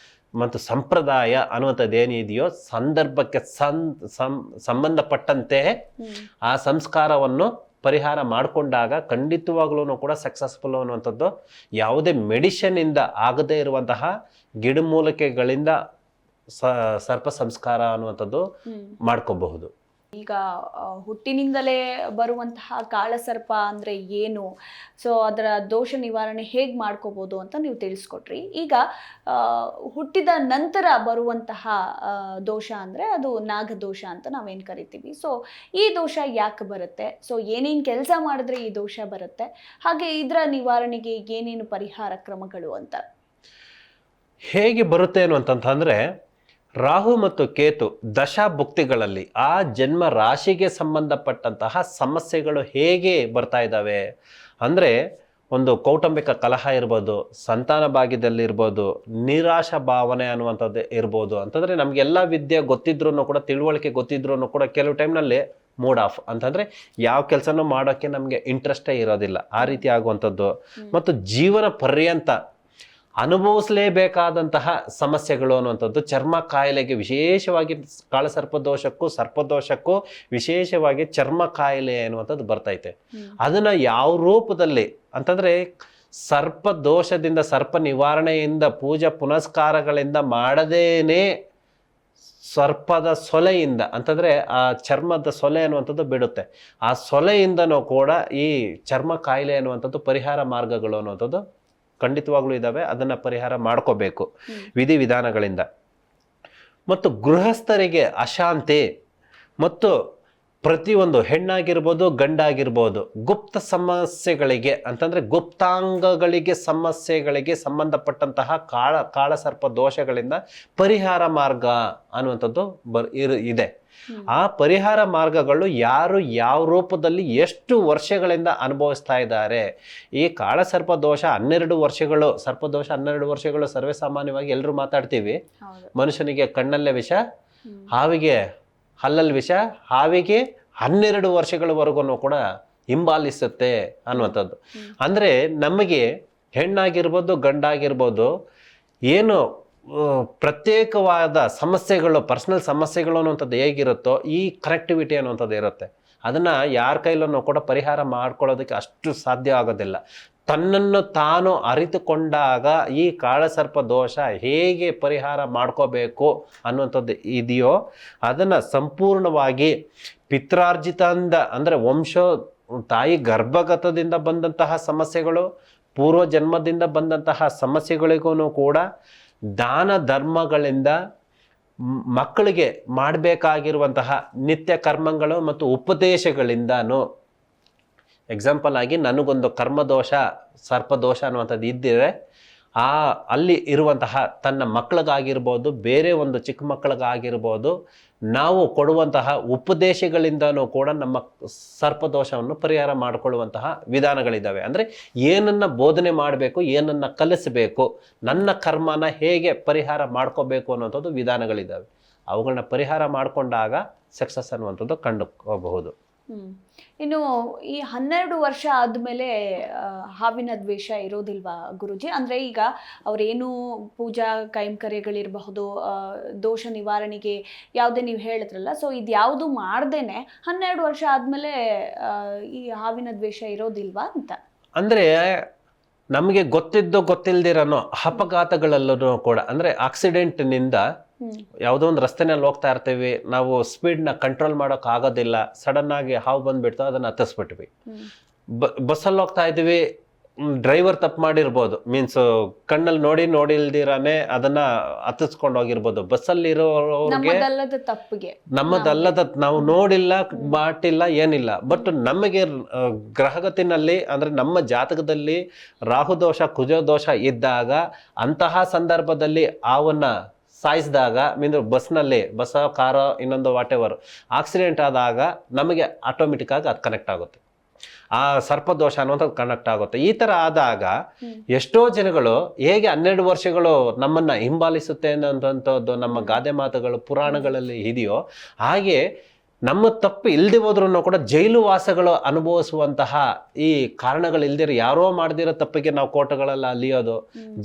ಮತ್ತು ಸಂಪ್ರದಾಯ ಅನ್ನುವಂಥದ್ದು ಏನಿದೆಯೋ ಸಂದರ್ಭಕ್ಕೆ ಸಂಬಂಧಪಟ್ಟಂತೆ ಆ ಸಂಸ್ಕಾರವನ್ನು ಪರಿಹಾರ ಮಾಡಿಕೊಂಡಾಗ ಖಂಡಿತವಾಗ್ಲೂ ಕೂಡ ಸಕ್ಸಸ್ಫುಲ್ ಅನ್ನುವಂಥದ್ದು. ಯಾವುದೇ ಮೆಡಿಷನ್ನಿಂದ ಆಗದೇ ಇರುವಂತಹ ಗಿಡಮೂಲಿಕೆಗಳಿಂದ ಸರ್ಪ ಸಂಸ್ಕಾರ ಅನ್ನುವಂಥದ್ದು ಮಾಡ್ಕೋಬಹುದು. ಈಗ ಹುಟ್ಟಿನಿಂದಲೇ ಬರುವಂತಹ ಕಾಳಸರ್ಪ ಅಂದರೆ ಏನು, ಸೊ ಅದರ ದೋಷ ನಿವಾರಣೆ ಹೇಗೆ ಮಾಡ್ಕೋಬೋದು ಅಂತ ನೀವು ತಿಳಿಸ್ಕೊಟ್ರಿ. ಈಗ ಹುಟ್ಟಿದ ನಂತರ ಬರುವಂತಹ ದೋಷ ಅಂದರೆ ಅದು ನಾಗದೋಷ ಅಂತ ನಾವೇನು ಕರಿತೀವಿ. ಸೊ ಈ ದೋಷ ಯಾಕೆ ಬರುತ್ತೆ, ಸೊ ಏನೇನು ಕೆಲಸ ಮಾಡಿದ್ರೆ ಈ ದೋಷ ಬರುತ್ತೆ, ಹಾಗೆ ಇದರ ನಿವಾರಣೆಗೆ ಏನೇನು ಪರಿಹಾರ ಕ್ರಮಗಳು ಅಂತ ಹೇಗೆ ಬರುತ್ತೆ ಅನ್ನುವಂತಂದ್ರೆ, ರಾಹು ಮತ್ತು ಕೇತು ದಶಾಭುಕ್ತಿಗಳಲ್ಲಿ ಆ ಜನ್ಮ ರಾಶಿಗೆ ಸಂಬಂಧಪಟ್ಟಂತಹ ಸಮಸ್ಯೆಗಳು ಹೇಗೆ ಬರ್ತಾ ಇದ್ದಾವೆ ಅಂದರೆ, ಒಂದು ಕೌಟುಂಬಿಕ ಕಲಹ ಇರ್ಬೋದು, ಸಂತಾನ ಭಾಗ್ಯದಲ್ಲಿರ್ಬೋದು, ನಿರಾಶಾ ಭಾವನೆ ಅನ್ನುವಂಥದ್ದು ಇರ್ಬೋದು. ಅಂತಂದರೆ ನಮಗೆಲ್ಲ ವಿದ್ಯೆ ಗೊತ್ತಿದ್ರೂ ಕೂಡ, ತಿಳುವಳಿಕೆ ಗೊತ್ತಿದ್ರೂ ಕೂಡ ಕೆಲವು ಟೈಮ್ನಲ್ಲಿ ಮೂಡ್ ಆಫ್, ಅಂತಂದರೆ ಯಾವ ಕೆಲಸನೂ ಮಾಡೋಕ್ಕೆ ನಮಗೆ ಇಂಟ್ರೆಸ್ಟೇ ಇರೋದಿಲ್ಲ, ಆ ರೀತಿ ಆಗುವಂಥದ್ದು. ಮತ್ತು ಜೀವನ ಪರ್ಯಂತ ಅನುಭವಿಸಲೇಬೇಕಾದಂತಹ ಸಮಸ್ಯೆಗಳು ಅನ್ನುವಂಥದ್ದು ಚರ್ಮ ಕಾಯಿಲೆಗೆ ವಿಶೇಷವಾಗಿ ಕಾಳಸರ್ಪದೋಷಕ್ಕೂ ಸರ್ಪದೋಷಕ್ಕೂ ವಿಶೇಷವಾಗಿ ಚರ್ಮ ಕಾಯಿಲೆ ಅನ್ನುವಂಥದ್ದು ಬರ್ತೈತೆ. ಅದನ್ನು ಯಾವ ರೂಪದಲ್ಲಿ ಅಂತಂದರೆ ಸರ್ಪದೋಷದಿಂದ ಸರ್ಪ ನಿವಾರಣೆಯಿಂದ ಪೂಜಾ ಪುನಸ್ಕಾರಗಳಿಂದ ಮಾಡದೇನೆ ಸರ್ಪದ ಸೊಲೆಯಿಂದ ಅಂತಂದರೆ ಆ ಚರ್ಮದ ಸೊಲೆ ಅನ್ನುವಂಥದ್ದು ಬಿಡುತ್ತೆ. ಆ ಸೊಲೆಯಿಂದನೂ ಕೂಡ ಈ ಚರ್ಮ ಕಾಯಿಲೆ ಅನ್ನುವಂಥದ್ದು ಪರಿಹಾರ ಮಾರ್ಗಗಳು ಅನ್ನುವಂಥದ್ದು ಖಂಡಿತವಾಗ್ಲೂ ಇದ್ದಾವೆ. ಅದನ್ನು ಪರಿಹಾರ ಮಾಡ್ಕೋಬೇಕು ವಿಧಿವಿಧಾನಗಳಿಂದ. ಮತ್ತು ಗೃಹಸ್ಥರಿಗೆ ಅಶಾಂತಿ ಮತ್ತು ಪ್ರತಿಯೊಂದು ಹೆಣ್ಣಾಗಿರ್ಬೋದು ಗಂಡಾಗಿರ್ಬೋದು ಗುಪ್ತ ಸಮಸ್ಯೆಗಳಿಗೆ ಅಂತಂದರೆ ಗುಪ್ತಾಂಗಗಳಿಗೆ ಸಮಸ್ಯೆಗಳಿಗೆ ಸಂಬಂಧಪಟ್ಟಂತಹ ಕಾಳಸರ್ಪ ದೋಷಗಳಿಂದ ಪರಿಹಾರ ಮಾರ್ಗ ಅನ್ನುವಂಥದ್ದು ಇದೆ. ಆ ಪರಿಹಾರ ಮಾರ್ಗಗಳು ಯಾರು ಯಾವ ರೂಪದಲ್ಲಿ ಎಷ್ಟು ವರ್ಷಗಳಿಂದ ಅನುಭವಿಸ್ತಾ ಇದ್ದಾರೆ. ಈ ಕಾಳಸರ್ಪ ದೋಷ 12 ವರ್ಷಗಳು, ಸರ್ಪದೋಷ 12 ವರ್ಷಗಳು ಸರ್ವೇ ಸಾಮಾನ್ಯವಾಗಿ ಎಲ್ಲರೂ ಮಾತಾಡ್ತೀವಿ. ಮನುಷ್ಯನಿಗೆ ಕಣ್ಣಲ್ಲೇ ವಿಷ, ಹಾವಿಗೆ ಹಲ್ಲಲ್ಲಿ ವಿಷ, ಹಾವಿಗೆ 12 ವರ್ಷಗಳವರೆಗೂ ಕೂಡ ಹಿಂಬಾಲಿಸುತ್ತೆ ಅನ್ನುವಂಥದ್ದು. ಅಂದರೆ ನಮಗೆ ಹೆಣ್ಣಾಗಿರ್ಬೋದು ಗಂಡಾಗಿರ್ಬೋದು ಏನು ಪ್ರತ್ಯೇಕವಾದ ಸಮಸ್ಯೆಗಳು, ಪರ್ಸನಲ್ ಸಮಸ್ಯೆಗಳು ಅನ್ನುವಂಥದ್ದು ಹೇಗಿರುತ್ತೋ ಈ ಕನೆಕ್ಟಿವಿಟಿ ಅನ್ನುವಂಥದ್ದು ಇರುತ್ತೆ. ಅದನ್ನು ಯಾರ ಕೈಲೂ ಕೂಡ ಪರಿಹಾರ ಮಾಡ್ಕೊಳ್ಳೋದಕ್ಕೆ ಅಷ್ಟು ಸಾಧ್ಯ ಆಗೋದಿಲ್ಲ. ತನ್ನನ್ನು ತಾನು ಅರಿತುಕೊಂಡಾಗ ಈ ಕಾಳಸರ್ಪ ದೋಷ ಹೇಗೆ ಪರಿಹಾರ ಮಾಡ್ಕೋಬೇಕು ಅನ್ನುವಂಥದ್ದು ಇದೆಯೋ ಅದನ್ನು ಸಂಪೂರ್ಣವಾಗಿ ಪಿತ್ರಾರ್ಜಿತದಿಂದ ಅಂದರೆ ತಾಯಿ ಗರ್ಭಗತದಿಂದ ಬಂದಂತಹ ಸಮಸ್ಯೆಗಳು, ಪೂರ್ವ ಜನ್ಮದಿಂದ ಬಂದಂತಹ ಸಮಸ್ಯೆಗಳಿಗೂ ಕೂಡ ದಾನ ಧರ್ಮಗಳಿಂದ ಮಕ್ಕಳಿಗೆ ಮಾಡಬೇಕಾಗಿರುವಂತಹ ನಿತ್ಯ ಕರ್ಮಗಳು ಮತ್ತು ಉಪದೇಶಗಳಿಂದನೂ, ಎಕ್ಸಾಂಪಲ್ ಆಗಿ ನನಗೊಂದು ಕರ್ಮದೋಷ ಸರ್ಪದೋಷ ಅನ್ನುವಂಥದ್ದು ಇದ್ದರೆ ಅಲ್ಲಿ ಇರುವಂತಹ ತನ್ನ ಮಕ್ಕಳಿಗಾಗಿರ್ಬೋದು, ಬೇರೆ ಒಂದು ಚಿಕ್ಕ ಮಕ್ಕಳಿಗಾಗಿರ್ಬೋದು, ನಾವು ಕೊಡುವಂತಹ ಉಪದೇಶಗಳಿಂದನೂ ಕೂಡ ನಮ್ಮ ಸರ್ಪದೋಷವನ್ನು ಪರಿಹಾರ ಮಾಡಿಕೊಳ್ಳುವಂತಹ ವಿಧಾನಗಳಿದ್ದಾವೆ. ಅಂದರೆ ಏನನ್ನು ಬೋಧನೆ ಮಾಡಬೇಕು, ಏನನ್ನು ಕಲಿಸಬೇಕು, ನನ್ನ ಕರ್ಮನ ಹೇಗೆ ಪರಿಹಾರ ಮಾಡ್ಕೋಬೇಕು ಅನ್ನುವಂಥದ್ದು ವಿಧಾನಗಳಿದ್ದಾವೆ. ಅವುಗಳನ್ನ ಪರಿಹಾರ ಮಾಡಿಕೊಂಡಾಗ ಸಕ್ಸಸ್ ಅನ್ನುವಂಥದ್ದು ಕಂಡುಕೋಬಹುದು. ಇನ್ನು ಈ 12 ವರ್ಷ ಆದಮೇಲೆ ಹಾವಿನ ದ್ವೇಷ ಇರೋದಿಲ್ವಾ ಗುರುಜಿ? ಅಂದರೆ ಈಗ ಅವರೇನು ಪೂಜಾ ಕೈಂಕರ್ಯಗಳಿರಬಹುದು, ದೋಷ ನಿವಾರಣೆಗೆ ಯಾವುದೇ ನೀವು ಹೇಳಿದ್ರಲ್ಲ, ಸೊ ಇದು ಯಾವುದು ಮಾಡ್ದೇನೆ 12 ವರ್ಷ ಆದಮೇಲೆ ಈ ಹಾವಿನ ದ್ವೇಷ ಇರೋದಿಲ್ವಾ ಅಂತ. ಅಂದರೆ ನಮಗೆ ಗೊತ್ತಿದ್ದೋ ಗೊತ್ತಿಲ್ದಿರನೋ ಅಪಘಾತಗಳಲ್ಲೂ ಕೂಡ, ಅಂದರೆ ಆಕ್ಸಿಡೆಂಟ್ನಿಂದ ಯಾವುದೋ ಒಂದು ರಸ್ತೆನಲ್ಲಿ ಹೋಗ್ತಾ ಇರ್ತೀವಿ, ನಾವು ಸ್ಪೀಡ್ನ ಕಂಟ್ರೋಲ್ ಮಾಡೋಕೆ ಆಗೋದಿಲ್ಲ, ಸಡನ್ ಆಗಿ ಹಾವು ಬಂದ್ಬಿಡ್ತು, ಅದನ್ನು ಹತ್ತಿಸ್ಬಿಟ್ವಿ. ಬಸ್ಸಲ್ಲಿ ಹೋಗ್ತಾ ಇದ್ದೀವಿ, ಡ್ರೈವರ್ ತಪ್ಪು ಮಾಡಿರ್ಬೋದು, ಮೀನ್ಸ್ ಕಣ್ಣಲ್ಲಿ ನೋಡಿಲ್ದಿರಾನೆ ಅದನ್ನ ಹತ್ತಿಸ್ಕೊಂಡು ಹೋಗಿರ್ಬೋದು. ಬಸ್ಸಲ್ಲಿ ಇರೋರಿಗೆ ನಮ್ಮದಲ್ಲದ ನಾವು ನೋಡಿಲ್ಲ, ಬಾಟಿಲ್ಲ, ಏನಿಲ್ಲ. ಬಟ್ ನಮಗೆ ಗ್ರಹಗತಿನಲ್ಲಿ ಅಂದ್ರೆ ನಮ್ಮ ಜಾತಕದಲ್ಲಿ ರಾಹುದೋಷ ಕುಜದೋಷ ಇದ್ದಾಗ ಅಂತಹ ಸಂದರ್ಭದಲ್ಲಿ ಅವನ್ನ ಸಾಯಿಸಿದಾಗ, ಬಸ್ನಲ್ಲಿ ಕಾರೋ ಇನ್ನೊಂದು ವಾಟ್ ಎವರ್ ಆಕ್ಸಿಡೆಂಟ್ ಆದಾಗ ನಮಗೆ ಆಟೋಮೆಟಿಕ್ ಆಗಿ ಅದು ಕನೆಕ್ಟ್ ಆಗುತ್ತೆ, ಆ ಸರ್ಪದೋಷ ಅನ್ನುವಂಥದ್ದು ಕನೆಕ್ಟ್ ಆಗುತ್ತೆ. ಈ ಥರ ಆದಾಗ ಎಷ್ಟೋ ಜನಗಳು ಹೇಗೆ 12 ವರ್ಷಗಳು ನಮ್ಮನ್ನು ಹಿಂಬಾಲಿಸುತ್ತೆ ಅನ್ನೋಂಥದ್ದು ನಮ್ಮ ಗಾದೆ ಮಾತುಗಳು ಪುರಾಣಗಳಲ್ಲಿ ಇದೆಯೋ, ಹಾಗೆ ನಮ್ಮ ತಪ್ಪು ಇಲ್ಲದೆ ಹೋದ್ರೂ ಕೂಡ ಜೈಲು ವಾಸಗಳು ಅನುಭವಿಸುವಂತಹ ಈ ಕಾರಣಗಳು ಇಲ್ದಿರ ಯಾರೋ ಮಾಡ್ದಿರೋ ತಪ್ಪಿಗೆ ನಾವು ಕೋರ್ಟ್ಗಳೆಲ್ಲ ಅಲಿಯೋದು,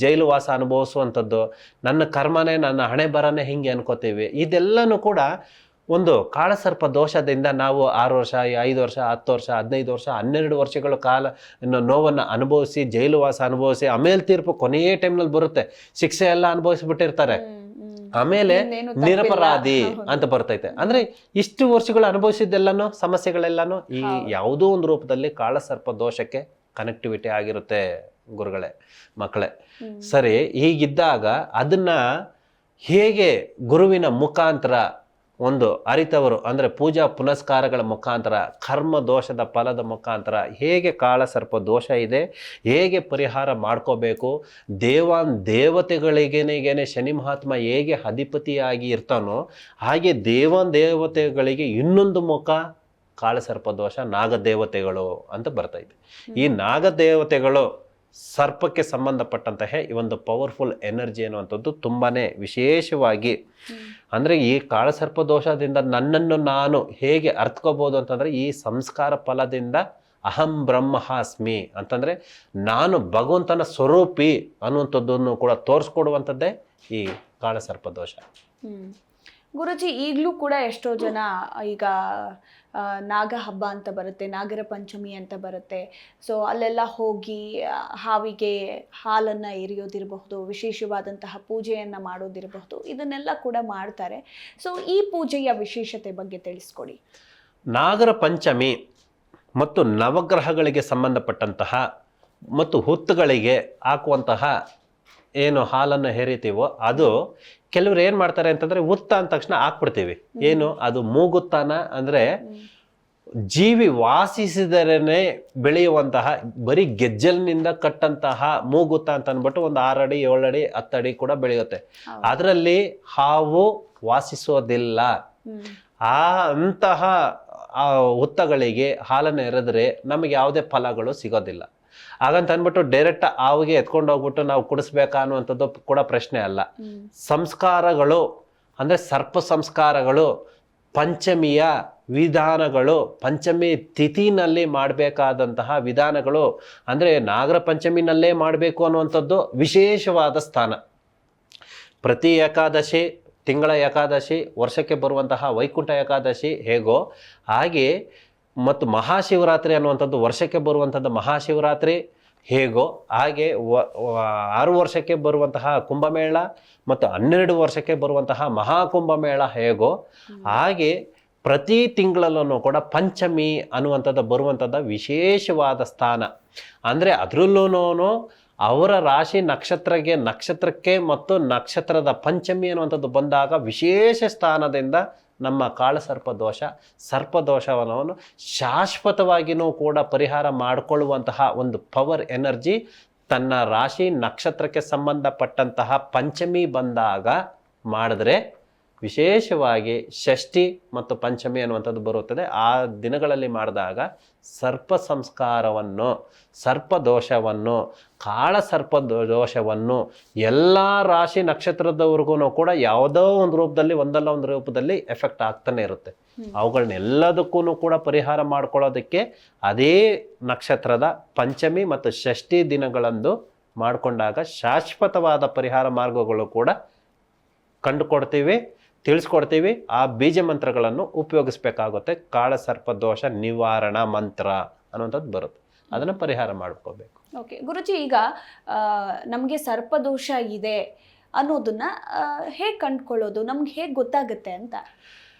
ಜೈಲು ವಾಸ ಅನುಭವಿಸುವಂಥದ್ದು, ನನ್ನ ಕರ್ಮನೇ ನನ್ನ ಹಣೆ ಬರನೇ ಹಿಂಗೆ ಅನ್ಕೋತೀವಿ. ಇದೆಲ್ಲನೂ ಕೂಡ ಒಂದು ಕಾಳಸರ್ಪ ದೋಷದಿಂದ ನಾವು 6 ವರ್ಷ 5 ವರ್ಷ 10 ವರ್ಷ 15 ವರ್ಷ 12 ವರ್ಷಗಳ ಕಾಲ ನೋವನ್ನು ಅನುಭವಿಸಿ, ಜೈಲು ವಾಸ ಅನುಭವಿಸಿ, ಆಮೇಲೆ ತೀರ್ಪು ಕೊನೆಯ ಟೈಮ್ನಲ್ಲಿ ಬರುತ್ತೆ, ಶಿಕ್ಷೆ ಎಲ್ಲ ಅನುಭವಿಸ್ಬಿಟ್ಟಿರ್ತಾರೆ, ಆಮೇಲೆ ನಿರಪರಾಧಿ ಅಂತ ಬರ್ತೈತೆ. ಅಂದ್ರೆ ಇಷ್ಟು ವರ್ಷಗಳು ಅನುಭವಿಸಿದ್ದೆಲ್ಲನೂ ಸಮಸ್ಯೆಗಳೆಲ್ಲಾನು ಈ ಯಾವುದೋ ಒಂದು ರೂಪದಲ್ಲಿ ಕಾಳಸರ್ಪ ದೋಷಕ್ಕೆ ಕನೆಕ್ಟಿವಿಟಿ ಆಗಿರುತ್ತೆ ಗುರುಗಳೇ, ಮಕ್ಕಳೇ. ಸರಿ, ಹೀಗಿದ್ದಾಗ ಅದನ್ನ ಹೇಗೆ ಗುರುವಿನ ಮುಖಾಂತರ ಒಂದು ಅರಿತವರು ಅಂದರೆ ಪೂಜಾ ಪುನಸ್ಕಾರಗಳ ಮುಖಾಂತರ, ಕರ್ಮ ದೋಷದ ಫಲದ ಮುಖಾಂತರ ಹೇಗೆ ಕಾಳಸರ್ಪ ದೋಷ ಇದೆ, ಹೇಗೆ ಪರಿಹಾರ ಮಾಡ್ಕೋಬೇಕು, ದೇವತೆಗಳಿಗೇನೆ ಶನಿ ಮಹಾತ್ಮ ಹೇಗೆ ಅಧಿಪತಿಯಾಗಿ ಇರ್ತಾನೋ ಹಾಗೆ ದೇವತೆಗಳಿಗೆ ಇನ್ನೊಂದು ಮುಖ ಕಾಳಸರ್ಪ ದೋಷ ನಾಗದೇವತೆಗಳು ಅಂತ ಬರ್ತೈತೆ. ಈ ನಾಗದೇವತೆಗಳು ಸರ್ಪಕ್ಕೆ ಸಂಬಂಧಪಟ್ಟಂತಹ ಈ ಒಂದು ಪವರ್ಫುಲ್ ಎನರ್ಜಿ ಅನ್ನುವಂಥದ್ದು ತುಂಬಾನೇ ವಿಶೇಷವಾಗಿ, ಅಂದರೆ ಈ ಕಾಳಸರ್ಪ ದೋಷದಿಂದ ನನ್ನನ್ನು ನಾನು ಹೇಗೆ ಅರ್ಥಕೋಬಹುದು ಅಂತಂದರೆ ಈ ಸಂಸ್ಕಾರ ಫಲದಿಂದ ಅಹಂ ಬ್ರಹ್ಮಾಸ್ಮಿ ಅಂತಂದರೆ ನಾನು ಭಗವಂತನ ಸ್ವರೂಪಿ ಅನ್ನುವಂಥದ್ದನ್ನು ಕೂಡ ತೋರಿಸ್ಕೊಡುವಂಥದ್ದೇ ಈ ಕಾಳಸರ್ಪ ದೋಷ. ಗುರುಜಿ, ಈಗಲೂ ಕೂಡ ಎಷ್ಟೋ ಜನ ಈಗ ನಾಗ ಹಬ್ಬ ಅಂತ ಬರುತ್ತೆ, ನಾಗರ ಪಂಚಮಿ ಅಂತ ಬರುತ್ತೆ. ಸೊ ಅಲ್ಲೆಲ್ಲ ಹೋಗಿ ಹಾವಿಗೆ ಹಾಲನ್ನು ಎರೆಯೋದಿರಬಹುದು, ವಿಶೇಷವಾದಂತಹ ಪೂಜೆಯನ್ನು ಮಾಡೋದಿರಬಹುದು, ಇದನ್ನೆಲ್ಲ ಕೂಡ ಮಾಡ್ತಾರೆ. ಸೊ ಈ ಪೂಜೆಯ ವಿಶೇಷತೆ ಬಗ್ಗೆ ತಿಳಿಸ್ಕೊಡಿ. ನಾಗರ ಪಂಚಮಿ ಮತ್ತು ನವಗ್ರಹಗಳಿಗೆ ಸಂಬಂಧಪಟ್ಟಂತಹ ಮತ್ತು ಹುತ್ತುಗಳಿಗೆ ಹಾಕುವಂತಹ ಏನು ಹಾಲನ್ನು ಹೆರಿತೀವೋ ಅದು ಕೆಲವ್ರು ಏನು ಮಾಡ್ತಾರೆ ಅಂತಂದರೆ ಹುತ್ತ ಅಂದ ತಕ್ಷಣ ಹಾಕ್ಬಿಡ್ತೀವಿ. ಏನು ಅದು ಮೂಗುತ್ತಾನ ಅಂದರೆ ಜೀವಿ ವಾಸಿಸಿದರೇನೆ ಬೆಳೆಯುವಂತಹ ಬರೀ ಗೆಜ್ಜಲಿನಿಂದ ಕಟ್ಟಂತಹ ಮೂಗುತ್ತ ಅಂತ ಅಂದ್ಬಿಟ್ಟು ಒಂದು 6 ಅಡಿ 7 ಅಡಿ 10 ಅಡಿ ಕೂಡ ಬೆಳೆಯುತ್ತೆ. ಅದರಲ್ಲಿ ಹಾವು ವಾಸಿಸೋದಿಲ್ಲ. ಅಂತಹ ಹುತ್ತಗಳಿಗೆ ಹಾಲನ್ನು ಎರೆದ್ರೆ ನಮಗೆ ಯಾವುದೇ ಫಲಗಳು ಸಿಗೋದಿಲ್ಲ. ಹಾಗಂತ ಅಂದ್ಬಿಟ್ಟು ಡೈರೆಕ್ಟ್ ಹಾವಿಗೆ ಎತ್ಕೊಂಡು ಹೋಗ್ಬಿಟ್ಟು ನಾವು ಕುಡಿಸ್ಬೇಕಾ ಅನ್ನುವಂಥದ್ದು ಕೂಡ ಪ್ರಶ್ನೆ ಅಲ್ಲ. ಸಂಸ್ಕಾರಗಳು ಅಂದರೆ ಸರ್ಪ ಸಂಸ್ಕಾರಗಳು, ಪಂಚಮಿಯ ವಿಧಾನಗಳು, ಪಂಚಮಿ ತಿಥಿನಲ್ಲಿ ಮಾಡಬೇಕಾದಂತಹ ವಿಧಾನಗಳು, ಅಂದರೆ ನಾಗರ ಪಂಚಮಿನಲ್ಲೇ ಮಾಡಬೇಕು ಅನ್ನುವಂಥದ್ದು ವಿಶೇಷವಾದ ಸ್ಥಾನ. ಪ್ರತಿ ಏಕಾದಶಿ, ತಿಂಗಳ ಏಕಾದಶಿ, ವರ್ಷಕ್ಕೆ ಬರುವಂತಹ ವೈಕುಂಠ ಏಕಾದಶಿ ಹೇಗೋ ಹಾಗೆ ಮತ್ತು ಮಹಾಶಿವರಾತ್ರಿ ಅನ್ನುವಂಥದ್ದು ವರ್ಷಕ್ಕೆ ಬರುವಂಥದ್ದು ಮಹಾಶಿವರಾತ್ರಿ ಹೇಗೋ ಹಾಗೆ 6 ವರ್ಷಕ್ಕೆ ಬರುವಂತಹ ಕುಂಭಮೇಳ ಮತ್ತು 12 ವರ್ಷಕ್ಕೆ ಬರುವಂತಹ ಮಹಾಕುಂಭಮೇಳ ಹೇಗೋ ಹಾಗೆ ಪ್ರತಿ ತಿಂಗಳಲ್ಲೂ ಕೂಡ ಪಂಚಮಿ ಅನ್ನುವಂಥದ್ದು ಬರುವಂಥದ್ದು ವಿಶೇಷವಾದ ಸ್ಥಾನ. ಅಂದರೆ ಅದರಲ್ಲೂ ಅವರ ರಾಶಿ ನಕ್ಷತ್ರಕ್ಕೆ ಮತ್ತು ನಕ್ಷತ್ರದ ಪಂಚಮಿ ಅನ್ನುವಂಥದ್ದು ಬಂದಾಗ ವಿಶೇಷ ಸ್ಥಾನದಿಂದ ನಮ್ಮ ಕಾಳಸರ್ಪ ದೋಷ, ಸರ್ಪದೋಷವನ್ನು ಶಾಶ್ವತವಾಗಿಯೂ ಕೂಡ ಪರಿಹಾರ ಮಾಡಿಕೊಳ್ಳುವಂತಹ ಒಂದು ಪವರ್ ಎನರ್ಜಿ ತನ್ನ ರಾಶಿ ನಕ್ಷತ್ರಕ್ಕೆ ಸಂಬಂಧಪಟ್ಟಂತಹ ಪಂಚಮಿ ಬಂದಾಗ ಮಾಡಿದ್ರೆ ವಿಶೇಷವಾಗಿ ಷಷ್ಠಿ ಮತ್ತು ಪಂಚಮಿ ಅನ್ನುವಂಥದ್ದು ಬರುತ್ತದೆ. ಆ ದಿನಗಳಲ್ಲಿ ಮಾಡಿದಾಗ ಸರ್ಪ ಸಂಸ್ಕಾರವನ್ನು, ಸರ್ಪದೋಷವನ್ನು, ಕಾಳಸರ್ಪ ದೋಷವನ್ನು ಎಲ್ಲ ರಾಶಿ ನಕ್ಷತ್ರದವ್ರಿಗೂ ಕೂಡ ಯಾವುದೋ ಒಂದು ರೂಪದಲ್ಲಿ ಒಂದಲ್ಲ ಒಂದು ರೂಪದಲ್ಲಿ ಎಫೆಕ್ಟ್ ಆಗ್ತಾನೆ ಇರುತ್ತೆ. ಅವುಗಳನ್ನೆಲ್ಲದಕ್ಕೂ ಕೂಡ ಪರಿಹಾರ ಮಾಡ್ಕೊಳ್ಳೋದಕ್ಕೆ ಅದೇ ನಕ್ಷತ್ರದ ಪಂಚಮಿ ಮತ್ತು ಷಷ್ಠಿ ದಿನಗಳಂದು ಮಾಡಿಕೊಂಡಾಗ ಶಾಶ್ವತವಾದ ಪರಿಹಾರ ಮಾರ್ಗಗಳು ಕೂಡ ಕಂಡುಕೊಡ್ತೀವಿ, ತಿಳಿಸ್ಕೊಡ್ತೀವಿ. ಆ ಬೀಜ ಮಂತ್ರಗಳನ್ನು ಉಪಯೋಗಿಸ್ಬೇಕಾಗುತ್ತೆ. ಕಾಳಸರ್ಪ ದೋಷ ನಿವಾರಣಾ ಮಂತ್ರ ಅನ್ನುವಂಥದ್ದು ಬರುತ್ತೆ, ಅದನ್ನು ಪರಿಹಾರ ಮಾಡ್ಕೋಬೇಕು. ಓಕೆ ಗುರುಜಿ, ಈಗ ನಮಗೆ ಸರ್ಪದೋಷ ಇದೆ ಅನ್ನೋದನ್ನ ಹೇಗೆ ಕಂಡುಕೊಳ್ಳೋದು, ನಮ್ಗೆ ಹೇಗೆ ಗೊತ್ತಾಗುತ್ತೆ ಅಂತ?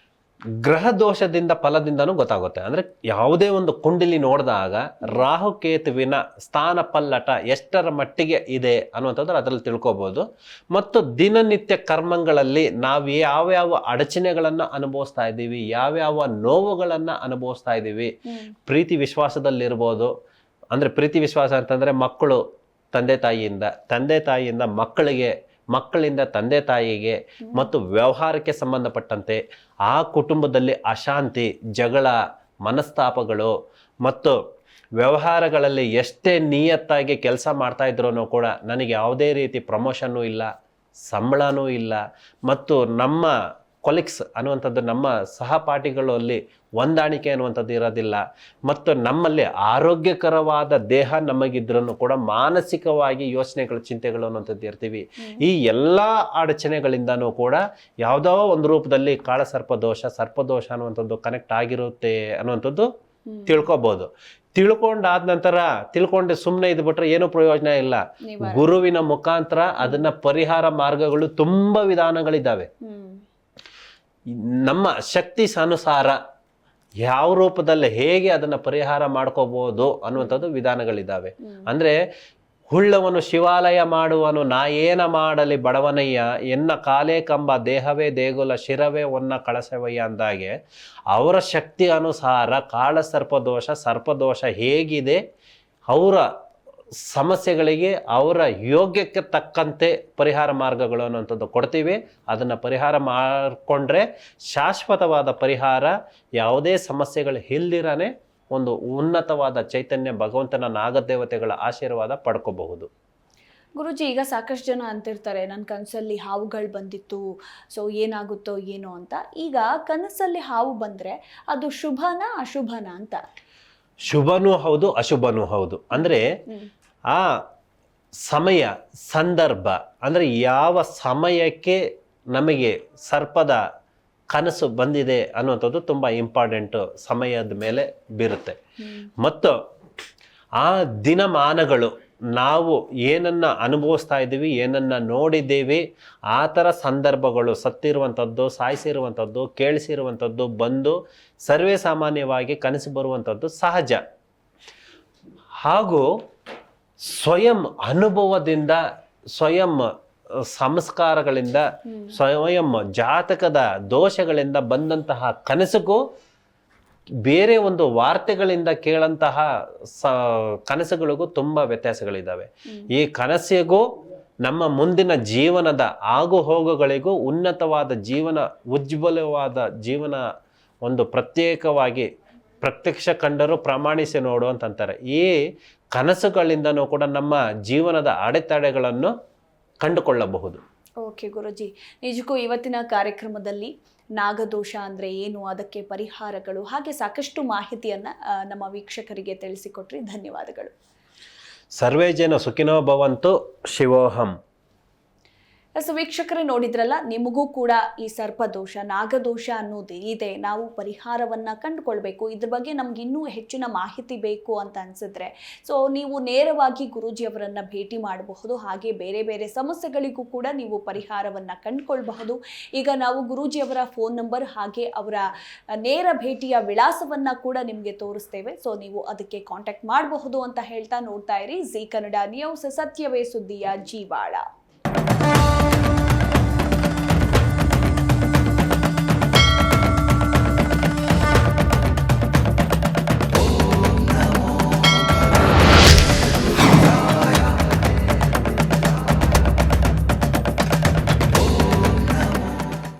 ಗ್ರಹ ದೋಷದಿಂದ ಫಲದಿಂದನೂ ಗೊತ್ತಾಗುತ್ತೆ. ಅಂದರೆ ಯಾವುದೇ ಒಂದು ಕುಂಡಲಿ ನೋಡಿದಾಗ ರಾಹುಕೇತುವಿನ ಸ್ಥಾನ ಪಲ್ಲಟ ಎಷ್ಟರ ಮಟ್ಟಿಗೆ ಇದೆ ಅನ್ನುವಂಥದ್ದು ಅದರಲ್ಲಿ ತಿಳ್ಕೊಬೋದು. ಮತ್ತು ದಿನನಿತ್ಯ ಕರ್ಮಗಳಲ್ಲಿ ನಾವು ಯಾವ್ಯಾವ ಅಡಚಣೆಗಳನ್ನು ಅನುಭವಿಸ್ತಾ ಇದ್ದೀವಿ, ಯಾವ್ಯಾವ ನೋವುಗಳನ್ನು ಅನುಭವಿಸ್ತಾ ಇದ್ದೀವಿ, ಪ್ರೀತಿ ವಿಶ್ವಾಸದಲ್ಲಿರ್ಬೋದು. ಅಂದರೆ ಪ್ರೀತಿ ವಿಶ್ವಾಸ ಅಂತಂದರೆ ಮಕ್ಕಳು ತಂದೆ ತಾಯಿಯಿಂದ ಮಕ್ಕಳಿಗೆ, ಮಕ್ಕಳಿಂದ ತಂದೆ ತಾಯಿಗೆ ಮತ್ತು ವ್ಯವಹಾರಕ್ಕೆ ಸಂಬಂಧಪಟ್ಟಂತೆ ಆ ಕುಟುಂಬದಲ್ಲಿ ಅಶಾಂತಿ, ಜಗಳ, ಮನಸ್ತಾಪಗಳು ಮತ್ತು ವ್ಯವಹಾರಗಳಲ್ಲಿ ಎಷ್ಟೇ ನಿಯತ್ತಾಗಿ ಕೆಲಸ ಮಾಡ್ತಾ ಇದ್ರೂ ಕೂಡ ನನಗೆ ಯಾವುದೇ ರೀತಿ ಪ್ರಮೋಷನ್ನು ಇಲ್ಲ, ಸಂಬಳನೂ ಇಲ್ಲ ಮತ್ತು ನಮ್ಮ ಕೊಲೀಗ್ಸ್ ಅನ್ನುವಂಥದ್ದು, ನಮ್ಮ ಸಹಪಾಠಿಗಳಲ್ಲಿ ಹೊಂದಾಣಿಕೆ ಅನ್ನುವಂಥದ್ದು ಇರೋದಿಲ್ಲ ಮತ್ತು ನಮ್ಮಲ್ಲಿ ಆರೋಗ್ಯಕರವಾದ ದೇಹ ನಮಗಿದ್ರೂ ಕೂಡ ಮಾನಸಿಕವಾಗಿ ಯೋಚನೆಗಳು, ಚಿಂತೆಗಳು ಅನ್ನುವಂಥದ್ದು ಇರ್ತೀವಿ. ಈ ಎಲ್ಲ ಅಡಚಣೆಗಳಿಂದನೂ ಕೂಡ ಯಾವುದೋ ಒಂದು ರೂಪದಲ್ಲಿ ಕಾಳಸರ್ಪ ದೋಷ, ಸರ್ಪದೋಷ ಅನ್ನುವಂಥದ್ದು ಕನೆಕ್ಟ್ ಆಗಿರುತ್ತೆ ಅನ್ನುವಂಥದ್ದು ತಿಳ್ಕೊಬೋದು. ತಿಳ್ಕೊಂಡಾದ ನಂತರ ತಿಳ್ಕೊಂಡು ಸುಮ್ಮನೆ ಇದ್ಬಿಟ್ರೆ ಏನೂ ಪ್ರಯೋಜನ ಇಲ್ಲ. ಗುರುವಿನ ಮುಖಾಂತರ ಅದನ್ನ ಪರಿಹಾರ ಮಾರ್ಗಗಳು ತುಂಬ ವಿಧಾನಗಳಿದ್ದಾವೆ. ನಮ್ಮ ಶಕ್ತಿ ಅನುಸಾರ ಯಾವ ರೂಪದಲ್ಲಿ ಹೇಗೆ ಅದನ್ನು ಪರಿಹಾರ ಮಾಡ್ಕೋಬಹುದು ಅನ್ನುವಂಥದ್ದು ವಿಧಾನಗಳಿದ್ದಾವೆ. ಅಂದರೆ ಹುಳ್ಳವನು ಶಿವಾಲಯ ಮಾಡುವನು, ನಾ ಏನ ಮಾಡಲಿ ಬಡವನಯ್ಯ, ಎನ್ನ ಕಾಲೇ ಕಂಬ ದೇಹವೇ ದೇಗುಲ, ಶಿರವೇ ಒನ್ನ ಕಳಸವಯ್ಯ ಅಂದಾಗೆ ಅವರ ಶಕ್ತಿ ಅನುಸಾರ ಕಾಳಸರ್ಪದೋಷ, ಸರ್ಪದೋಷ ಹೇಗಿದೆ, ಅವರ ಸಮಸ್ಯೆಗಳಿಗೆ ಅವರ ಯೋಗ್ಯಕ್ಕೆ ತಕ್ಕಂತೆ ಪರಿಹಾರ ಮಾರ್ಗಗಳು ಅನ್ನುವಂಥದ್ದು ಕೊಡ್ತೀವಿ. ಅದನ್ನು ಪರಿಹಾರ ಮಾಡಿಕೊಂಡ್ರೆ ಶಾಶ್ವತವಾದ ಪರಿಹಾರ, ಯಾವುದೇ ಸಮಸ್ಯೆಗಳು ಇಲ್ದಿರನೇ ಒಂದು ಉನ್ನತವಾದ ಚೈತನ್ಯ ಭಗವಂತನ ನಾಗದೇವತೆಗಳ ಆಶೀರ್ವಾದ ಪಡ್ಕೋಬಹುದು. ಗುರುಜಿ, ಈಗ ಸಾಕಷ್ಟು ಜನ ಅಂತಿರ್ತಾರೆ ನನ್ನ ಕನಸಲ್ಲಿ ಹಾವುಗಳು ಬಂದಿತ್ತು, ಸೊ ಏನಾಗುತ್ತೋ ಏನೋ ಅಂತ. ಈಗ ಕನಸಲ್ಲಿ ಹಾವು ಬಂದರೆ ಅದು ಶುಭನಾ ಅಶುಭನಾ ಅಂತ? ಶುಭನೂ ಹೌದು ಅಶುಭನೂ ಹೌದು. ಅಂದ್ರೆ ಆ ಸಮಯ ಸಂದರ್ಭ, ಅಂದ್ರೆ ಯಾವ ಸಮಯಕ್ಕೆ ನಮಗೆ ಸರ್ಪದ ಕನಸು ಬಂದಿದೆ ಅನ್ನುವಂಥದ್ದು ತುಂಬ ಇಂಪಾರ್ಟೆಂಟು, ಸಮಯದ ಮೇಲೆ ಬೀರುತ್ತೆ. ಮತ್ತು ಆ ದಿನಮಾನಗಳು ನಾವು ಏನನ್ನ ಅನುಭವಿಸ್ತಾ ಇದ್ದೀವಿ, ಏನನ್ನ ನೋಡಿದ್ದೀವಿ, ಆ ಥರ ಸಂದರ್ಭಗಳು ಸತ್ತಿರುವಂಥದ್ದು, ಸಾಯಿಸಿರುವಂಥದ್ದು, ಕೇಳಿಸಿರುವಂಥದ್ದು ಬಂದು ಸರ್ವೇ ಸಾಮಾನ್ಯವಾಗಿ ಕನಸು ಬರುವಂಥದ್ದು ಸಹಜ. ಹಾಗೂ ಸ್ವಯಂ ಅನುಭವದಿಂದ, ಸ್ವಯಂ ಸಂಸ್ಕಾರಗಳಿಂದ, ಸ್ವಯಂ ಜಾತಕದ ದೋಷಗಳಿಂದ ಬಂದಂತಹ ಕನಸಿಗೂ ಬೇರೆ ಒಂದು ವಾರ್ತೆಗಳಿಂದ ಕೇಳಂತಹ ಕನಸುಗಳಿಗೂ ತುಂಬ ವ್ಯತ್ಯಾಸಗಳಿದ್ದಾವೆ. ಈ ಕನಸಿಗೂ ನಮ್ಮ ಮುಂದಿನ ಜೀವನದ ಆಗು ಹೋಗುಗಳಿಗೂ ಉನ್ನತವಾದ ಜೀವನ, ಉಜ್ವಲವಾದ ಜೀವನ ಒಂದು ಪ್ರತ್ಯೇಕವಾಗಿ ಪ್ರತ್ಯಕ್ಷ ಕಂಡರೂ ಪ್ರಮಾಣಿಸಿ ನೋಡು ಅಂತಂತಾರೆ. ಈ ಕನಸುಗಳಿಂದನೂ ಕೂಡ ನಮ್ಮ ಜೀವನದ ಅಡೆತಡೆಗಳನ್ನು ಕಂಡುಕೊಳ್ಳಬಹುದು. ಓಕೆ ಗುರುಜಿ, ನಿಜಕ್ಕೂ ಇವತ್ತಿನ ಕಾರ್ಯಕ್ರಮದಲ್ಲಿ ನಾಗದೋಷ ಅಂದರೆ ಏನು, ಅದಕ್ಕೆ ಪರಿಹಾರಗಳು, ಹಾಗೆ ಸಾಕಷ್ಟು ಮಾಹಿತಿಯನ್ನು ನಮ್ಮ ವೀಕ್ಷಕರಿಗೆ ತಿಳಿಸಿಕೊಟ್ರಿ. ಧನ್ಯವಾದಗಳು. ಸರ್ವೇ ಜನ ಸುಖಿನೋ ಭವಂತು. ಶಿವೋಹಂ. ವೀಕ್ಷಕರೇ ನೋಡಿದ್ರಲ್ಲ, ನಿಮಗೂ ಕೂಡ ಈ ಸರ್ಪದೋಷ, ನಾಗದೋಷ ಅನ್ನೋದು ಇದೆ, ನಾವು ಪರಿಹಾರವನ್ನು ಕಂಡುಕೊಳ್ಬೇಕು, ಇದ್ರ ಬಗ್ಗೆ ನಮ್ಗೆ ಇನ್ನೂ ಹೆಚ್ಚಿನ ಮಾಹಿತಿ ಬೇಕು ಅಂತ ಅನಿಸಿದ್ರೆ ನೀವು ನೇರವಾಗಿ ಗುರೂಜಿಯವರನ್ನು ಭೇಟಿ ಮಾಡಬಹುದು. ಹಾಗೆ ಬೇರೆ ಬೇರೆ ಸಮಸ್ಯೆಗಳಿಗೂ ಕೂಡ ನೀವು ಪರಿಹಾರವನ್ನು ಕಂಡುಕೊಳ್ಬಹುದು. ಈಗ ನಾವು ಗುರೂಜಿಯವರ ಫೋನ್ ನಂಬರ್ ಹಾಗೆ ಅವರ ನೇರ ಭೇಟಿಯ ವಿಳಾಸವನ್ನು ಕೂಡ ನಿಮಗೆ ತೋರಿಸ್ತೇವೆ. ನೀವು ಅದಕ್ಕೆ ಕಾಂಟ್ಯಾಕ್ಟ್ ಮಾಡಬಹುದು ಅಂತ ಹೇಳ್ತಾ ನೋಡ್ತಾ ಇರಿ ಜೀ ಕನ್ನಡ ನ್ಯೂಸ್, ಸತ್ಯವೇ ಸುದ್ದಿಯ ಜೀವಾಳ.